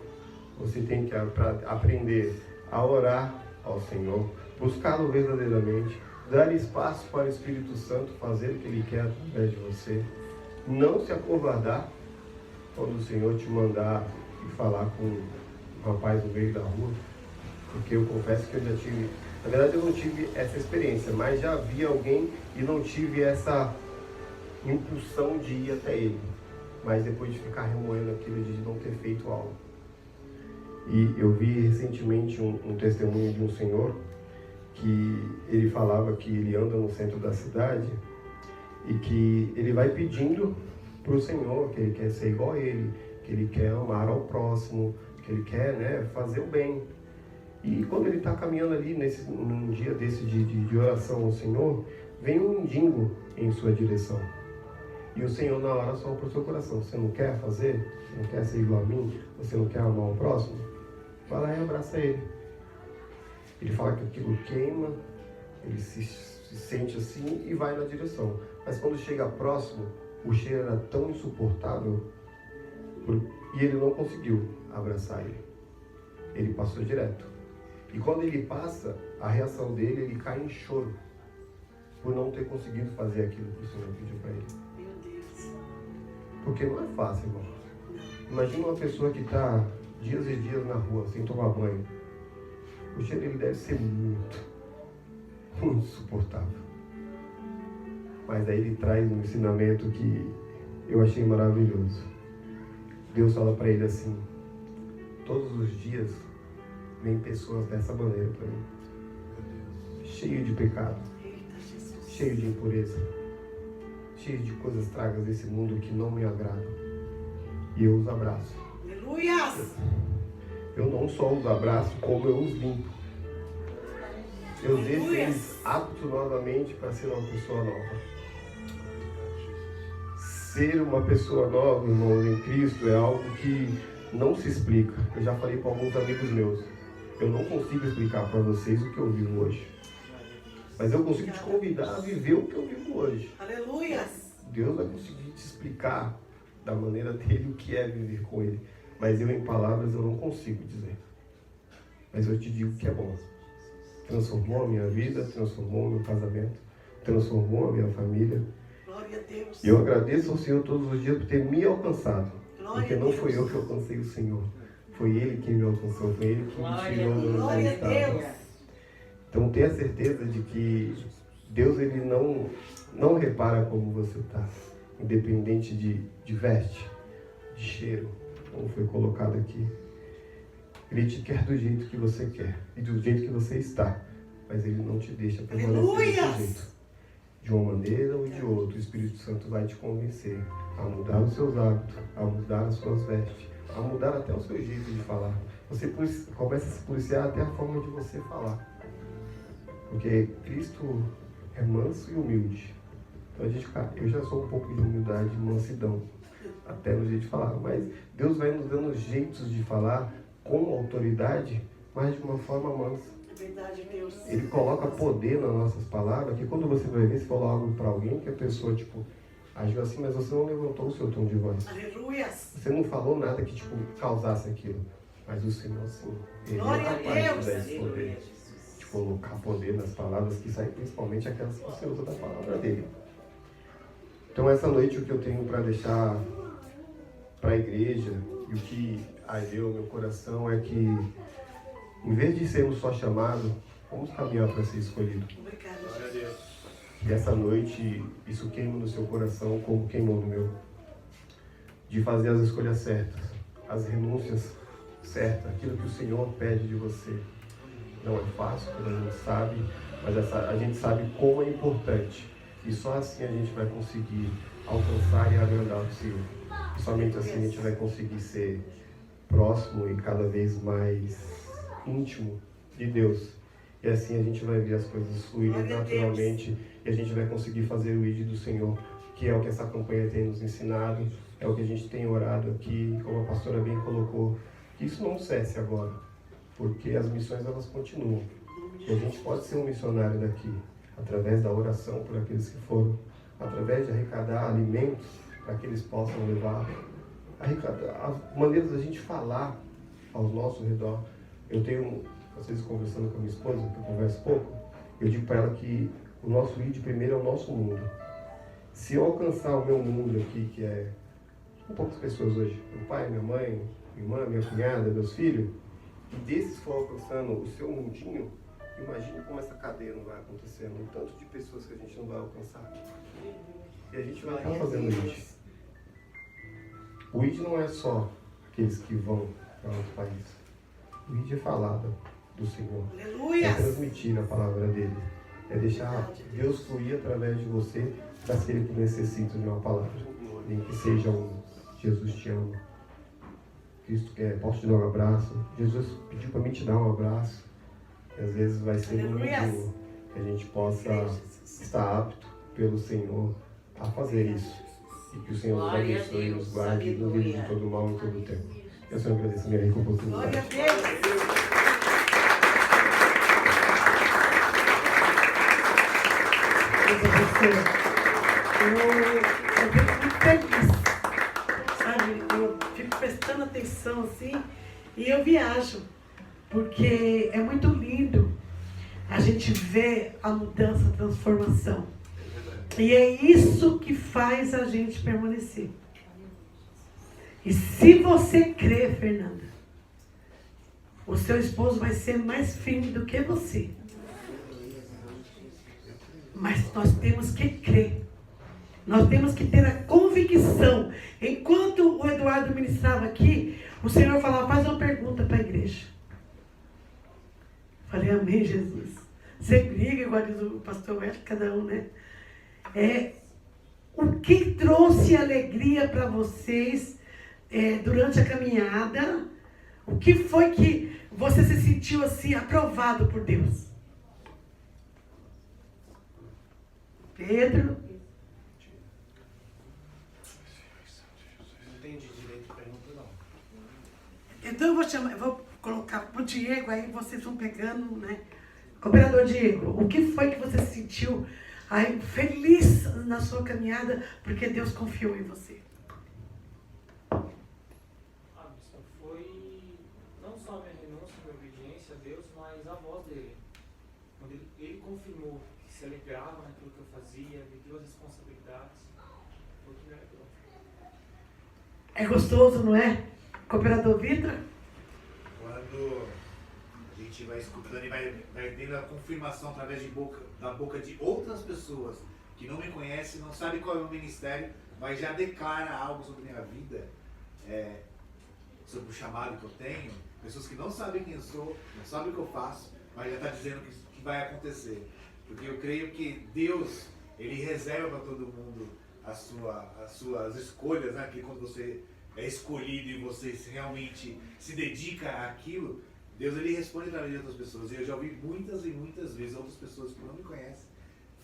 Speaker 7: você tem que aprender a orar ao Senhor, buscá-lo verdadeiramente, dar espaço para o Espírito Santo fazer o que Ele quer através de você, não se acovardar quando o Senhor te mandar e falar com um rapaz no meio da rua, porque eu confesso que eu já tive, na verdade eu não tive essa experiência, mas já vi alguém e não tive essa impulsão de ir até ele, mas depois de ficar remoendo aquilo de não ter feito algo. E eu vi recentemente um testemunho de um senhor que ele falava que ele anda no centro da cidade e que ele vai pedindo para o Senhor que ele quer ser igual a ele, que ele quer amar ao próximo, que ele quer, né, fazer o bem. E quando ele está caminhando ali num dia desse de oração ao Senhor, vem um mendigo em sua direção. E o Senhor na hora sopra o seu coração. Você não quer fazer? Você não quer ser igual a mim? Você não quer amar o próximo? Vai lá e abraça ele. Ele fala que aquilo queima, ele se sente assim e vai na direção. Mas quando chega próximo, o cheiro era tão insuportável e ele não conseguiu abraçar ele. Ele passou direto. E quando ele passa, a reação dele, ele cai em choro por não ter conseguido fazer aquilo que o Senhor pediu para ele.
Speaker 6: Meu Deus.
Speaker 7: Porque não é fácil, irmão. Imagina uma pessoa que está dias e dias na rua sem tomar banho. O cheiro dele deve ser muito insuportável. Mas aí ele traz um ensinamento que eu achei maravilhoso. Deus fala para ele assim: todos os dias vem pessoas dessa maneira para mim, cheio de pecado, cheio de impureza, cheio de coisas tragas desse mundo que não me agradam, e eu os abraço.
Speaker 3: Aleluias!
Speaker 7: Eu não só os abraço, como eu os limpo. Eu deixo eles aptos novamente para ser uma pessoa nova. Ser uma pessoa nova, irmão, em Cristo é algo que não se explica. Eu já falei para alguns amigos meus, eu não consigo explicar para vocês o que eu vivo hoje, mas eu consigo te convidar a viver o que eu vivo hoje.
Speaker 3: Aleluias!
Speaker 7: Deus vai conseguir te explicar da maneira dele o que é viver com ele, mas eu em palavras eu não consigo dizer. Mas eu te digo que é bom. Transformou a minha vida, transformou o meu casamento, transformou a minha família.
Speaker 3: Glória a Deus.
Speaker 7: E eu agradeço ao Senhor todos os dias por ter me alcançado.
Speaker 3: Glória
Speaker 7: Porque
Speaker 3: a
Speaker 7: não
Speaker 3: Deus.
Speaker 7: foi eu que alcancei o Senhor. Foi Ele que me alcançou, foi Ele que me tirou do lugar
Speaker 3: Glória a
Speaker 7: estava.
Speaker 3: Deus.
Speaker 7: Então tenha certeza de que Deus ele não repara como você está, independente de veste, de cheiro, como foi colocado aqui. Ele te quer do jeito que você quer e do jeito que você está, mas Ele não te deixa permanecer desse jeito. De uma maneira ou de outra, o Espírito Santo vai te convencer a mudar os seus hábitos, a mudar as suas vestes, a mudar até o seu jeito de falar. Você começa a se policiar até a forma de você falar. Porque Cristo é manso e humilde. Então eu já sou um pouco de humildade, mansidão, até no jeito de falar. Mas Deus vai nos dando jeitos de falar com autoridade, mas de uma forma mansa.
Speaker 3: Verdade, Deus.
Speaker 7: Ele coloca poder nas nossas palavras, que quando você vai ver, se falar algo para alguém, que a pessoa, tipo, agiu assim, mas você não levantou o seu tom de voz.
Speaker 3: Aleluias.
Speaker 7: Você não falou nada que, tipo, causasse aquilo. Mas o Senhor, assim, Ele
Speaker 3: Glória
Speaker 7: é
Speaker 3: a
Speaker 7: capaz
Speaker 3: Deus.
Speaker 7: de dar esse poder. De colocar poder nas palavras que saem, principalmente aquelas que você usa da palavra dele. Então, essa noite, o que eu tenho para deixar para a igreja, e o que ardeu meu coração é que, em vez de sermos só chamados, vamos caminhar para ser escolhido.
Speaker 3: Obrigada,
Speaker 5: Glória a
Speaker 3: Jesus.
Speaker 5: Deus.
Speaker 7: E essa noite, isso queima no seu coração como queimou no meu. De fazer as escolhas certas, as renúncias certas, aquilo que o Senhor pede de você. Não é fácil, como a gente sabe, mas a gente sabe como é importante. E só assim a gente vai conseguir alcançar e agradar o Senhor. E somente assim a gente vai conseguir ser próximo e cada vez mais íntimo de Deus. E assim a gente vai ver as coisas fluírem naturalmente e a gente vai conseguir fazer o ID do Senhor, que é o que essa campanha tem nos ensinado, é o que a gente tem orado aqui, como a pastora bem colocou, que isso não cesse agora, porque as missões elas continuam. E a gente pode ser um missionário daqui, através da oração por aqueles que foram, através de arrecadar alimentos para que eles possam levar, arrecadar as maneiras da gente falar ao nosso redor. Eu tenho, às vezes conversando com a minha esposa, que eu converso pouco, eu digo para ela que o nosso ID primeiro é o nosso mundo. Se eu alcançar o meu mundo aqui, que é com poucas pessoas hoje, meu pai, minha mãe, minha irmã, minha cunhada, meus filhos, e desses for alcançando o seu mundinho, imagine como essa cadeia não vai acontecendo, o tanto de pessoas que a gente não vai alcançar. E a gente vai estar fazendo isso. O ID não é só aqueles que vão para outro país. O ID é falar do Senhor.
Speaker 3: Aleluia.
Speaker 7: É transmitir a palavra dele. É deixar Deus fluir através de você para aquele que necessita de uma palavra. Nem que seja um Jesus te ama. Cristo quer, posso te dar um abraço? Jesus pediu para mim te dar um abraço. E às vezes vai ser no mínimo que a gente possa estar apto pelo Senhor a fazer isso. E que o Senhor nos abençoe e nos guarde no livro de todo mal em todo o tempo. Eu só agradeço a minha rica oportunidade.
Speaker 3: Glória a Deus. Eu fico muito feliz, sabe? Eu fico prestando atenção assim e eu viajo, porque é muito lindo a gente ver a mudança, a transformação. E é isso que faz a gente permanecer. E se você crer, Fernanda, o seu esposo vai ser mais firme do que você. Mas nós temos que crer. Nós temos que ter a convicção. Enquanto o Eduardo ministrava aqui, o Senhor falava, faz uma pergunta para a igreja. Falei, amém, Jesus. Você briga, igual diz o pastor Hélio, cada um, né? O que trouxe alegria para vocês durante a caminhada? O que foi que você se sentiu assim, aprovado por Deus? Pedro?
Speaker 5: Não entendi direito a pergunta, não.
Speaker 3: Então eu vou colocar pro Diego, aí vocês vão pegando, né? Cooperador Diego, o que foi que você se sentiu aí, feliz na sua caminhada, porque Deus confiou em você?
Speaker 9: Bispo, foi não só a minha renúncia, a minha obediência a Deus, mas a voz dele. Quando ele confirmou que se alegrava naquilo que eu fazia, me deu as responsabilidades, foi o que me alegrou.
Speaker 3: É gostoso, não é? Cooperador Vitor?
Speaker 5: Quando a gente vai escutando e vai tendo a confirmação através da boca de outras pessoas que não me conhecem, não sabem qual é o meu ministério, mas já declara algo sobre a minha vida, sobre o chamado que eu tenho, pessoas que não sabem quem eu sou, não sabem o que eu faço, mas já está dizendo que vai acontecer. Porque eu creio que Deus, Ele reserva para todo mundo as suas escolhas, né? Que quando você é escolhido e você realmente se dedica àquilo, Deus ele responde através de outras pessoas. E eu já ouvi muitas e muitas vezes outras pessoas que não me conhecem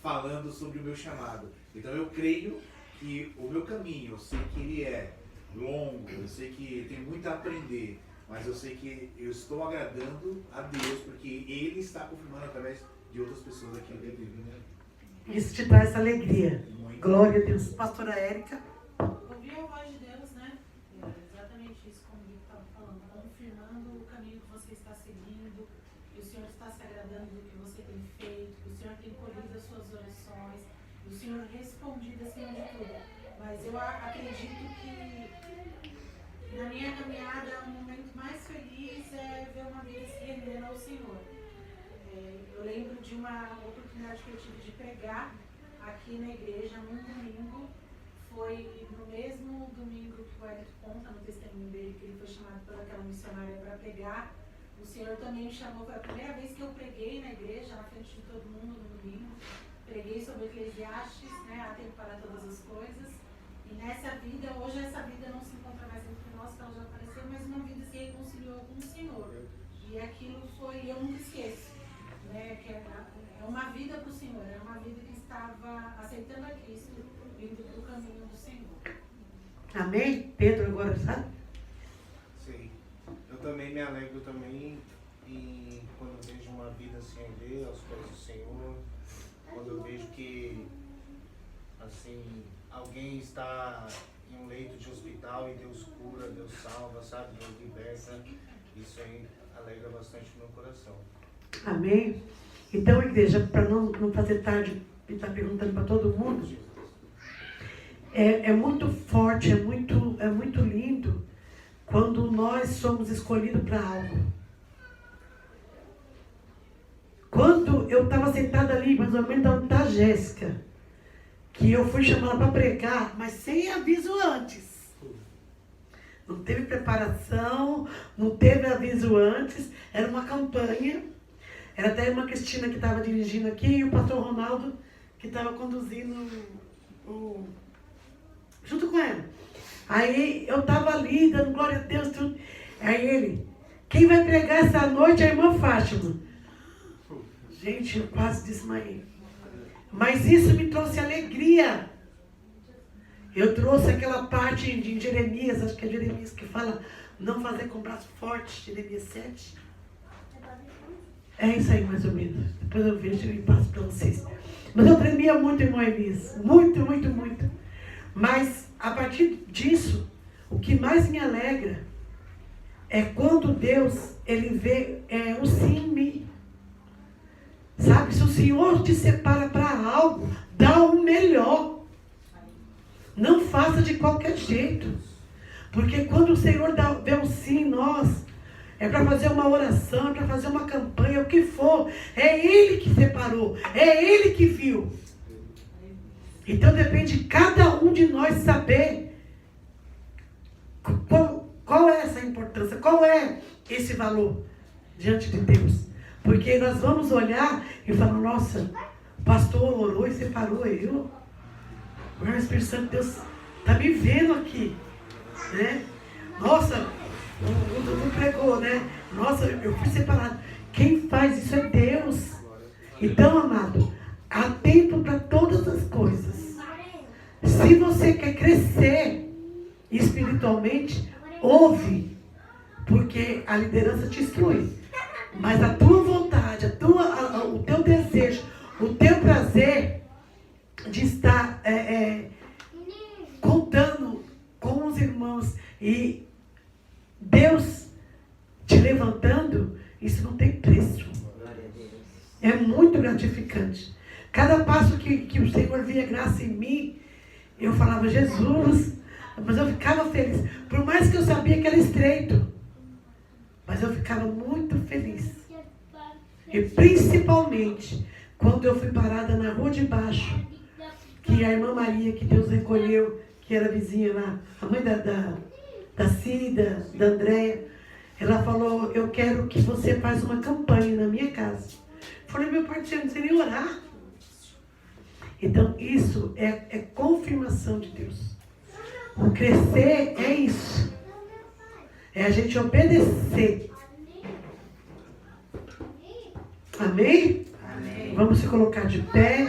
Speaker 5: falando sobre o meu chamado. Então eu creio que o meu caminho, eu sei que ele é longo, eu sei que tem muito a aprender, Mas eu sei que eu estou agradando a Deus, porque Ele está confirmando através de outras pessoas aqui dentro de mim.
Speaker 3: Isso te traz alegria. Glória a Deus. Pastora Érica.
Speaker 10: Ouvir a voz de Deus, né? É exatamente isso como o Vitor estava falando, confirmando o caminho que você está seguindo, que o Senhor está se agradando do que você tem feito, que o Senhor tem colhido as suas orações, que o Senhor respondido acima de tudo. Mas eu acredito que na minha caminhada o momento mais feliz é ver uma vida se rendendo ao Senhor. Eu lembro de uma oportunidade que eu tive de pregar aqui na igreja num domingo. Foi no mesmo domingo que o Hélio conta no testemunho dele, que ele foi chamado pelaquela missionária para pregar. O Senhor também me chamou, foi a primeira vez que eu preguei na igreja, na frente de todo mundo no domingo. Preguei sobre Eclesiastes, né, há tempo para todas as coisas. E nessa vida, hoje essa vida não se encontra mais entre nós, porque ela já apareceu, mas uma vida se reconciliou com o Senhor. E aquilo foi, eu nunca esqueço, né, que é uma vida para o Senhor, é uma vida que estava aceitando a Cristo, indo para o caminho do Senhor.
Speaker 3: Amém? Pedro agora, sabe?
Speaker 11: Sim. Eu também me alegro também quando eu vejo uma vida se render aos pés do Senhor, quando eu vejo que assim, alguém está em um leito de hospital e Deus cura, Deus salva, sabe? Deus liberta. Isso aí alegra bastante o meu coração.
Speaker 3: Amém? Então, igreja, para não fazer tarde e estar perguntando para todo mundo, é muito forte, é muito lindo quando nós somos escolhidos para algo. Quando eu estava sentada ali, mais ou menos onde está a Jéssica, que eu fui chamada para pregar, mas sem aviso antes. Não teve preparação, não teve aviso antes, era uma campanha. Era até uma Cristina que estava dirigindo aqui e o pastor Ronaldo que estava conduzindo junto com ela. Aí eu estava ali, dando glória a Deus, tudo. Aí ele, quem vai pregar essa noite é a irmã Fátima. Gente, eu quase desmaiei. Mas isso me trouxe alegria. Eu trouxe aquela parte de Jeremias, acho que é Jeremias que fala, não fazer com braço forte, Jeremias 7. É isso aí, mais ou menos. Depois eu vejo e passo para vocês. Mas eu tremia muito, irmão Elias. Muito, muito, muito. Mas, a partir disso, o que mais me alegra é quando Deus, Ele vê o sim em mim. Sabe, se o Senhor te separa para algo, dá o melhor. Não faça de qualquer jeito. Porque quando o Senhor vê um sim em nós, é para fazer uma oração, é para fazer uma campanha, o que for. É Ele que separou, é Ele que viu. Então depende de cada um de nós saber qual é essa importância, qual é esse valor diante de Deus. Porque nós vamos olhar e falar, nossa, o pastor orou e separou eu. O Espírito Santo de Deus está me vendo aqui. Né? Nossa, o Dudu pregou, né? Nossa, eu fui separado. Quem faz isso é Deus. Então, amado, há tempo para todas as coisas. Se você quer crescer espiritualmente, ouve. Porque a liderança te instrui. Mas a tua vontade, o teu desejo, o teu prazer de estar contando com os irmãos e Deus te levantando, isso não tem preço. É muito gratificante. Cada passo que o Senhor via graça em mim, eu falava, Jesus, mas eu ficava feliz. Por mais que eu sabia que era estreito, mas eu ficava muito feliz. E principalmente, quando eu fui parada na rua de baixo, que a irmã Maria, que Deus recolheu, que era vizinha lá, a mãe da Cida, da Andréia, ela falou, eu quero que você faça uma campanha na minha casa. Eu falei, meu pai, eu não sei nem orar. Então, isso é confirmação de Deus. O crescer é isso. É a gente obedecer. Amém? Amém? Vamos se colocar de pé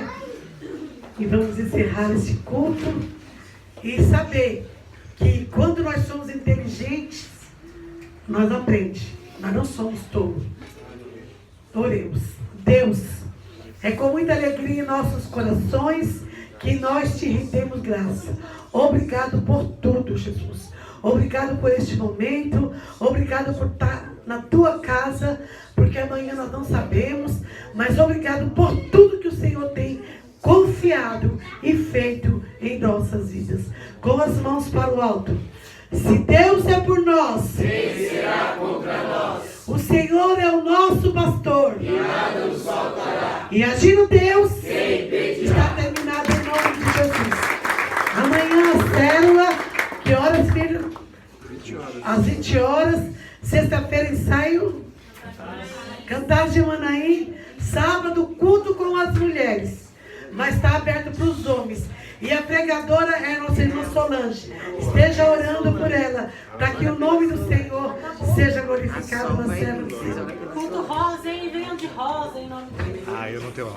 Speaker 3: e vamos encerrar esse culto e saber que quando nós somos inteligentes, nós aprendemos. Nós não somos tolos. Oremos. Deus, é com muita alegria em nossos corações que nós te rendemos graça. Obrigado por tudo, Jesus. Obrigado por este momento. Obrigado por estar na tua casa, porque amanhã nós não sabemos. Mas obrigado por tudo que o Senhor tem confiado e feito em nossas vidas. Com as mãos para o alto. Se Deus é por nós, quem será contra nós? O Senhor é o nosso pastor. E nada nos faltará. E agindo Deus, está terminado em nome de Jesus. Amanhã a célula, que horas, filho? 20 horas. Às 20 horas. Sexta-feira ensaio. Cantar de Manaim. Sábado, culto com as mulheres. Mas está aberto para os homens. E a pregadora é a nossa irmã Solange. Esteja orando por ela, para que o nome do Senhor seja glorificado na célula.
Speaker 10: Culto rosa, hein? Venham de rosa em nome de Jesus.
Speaker 5: Eu não tenho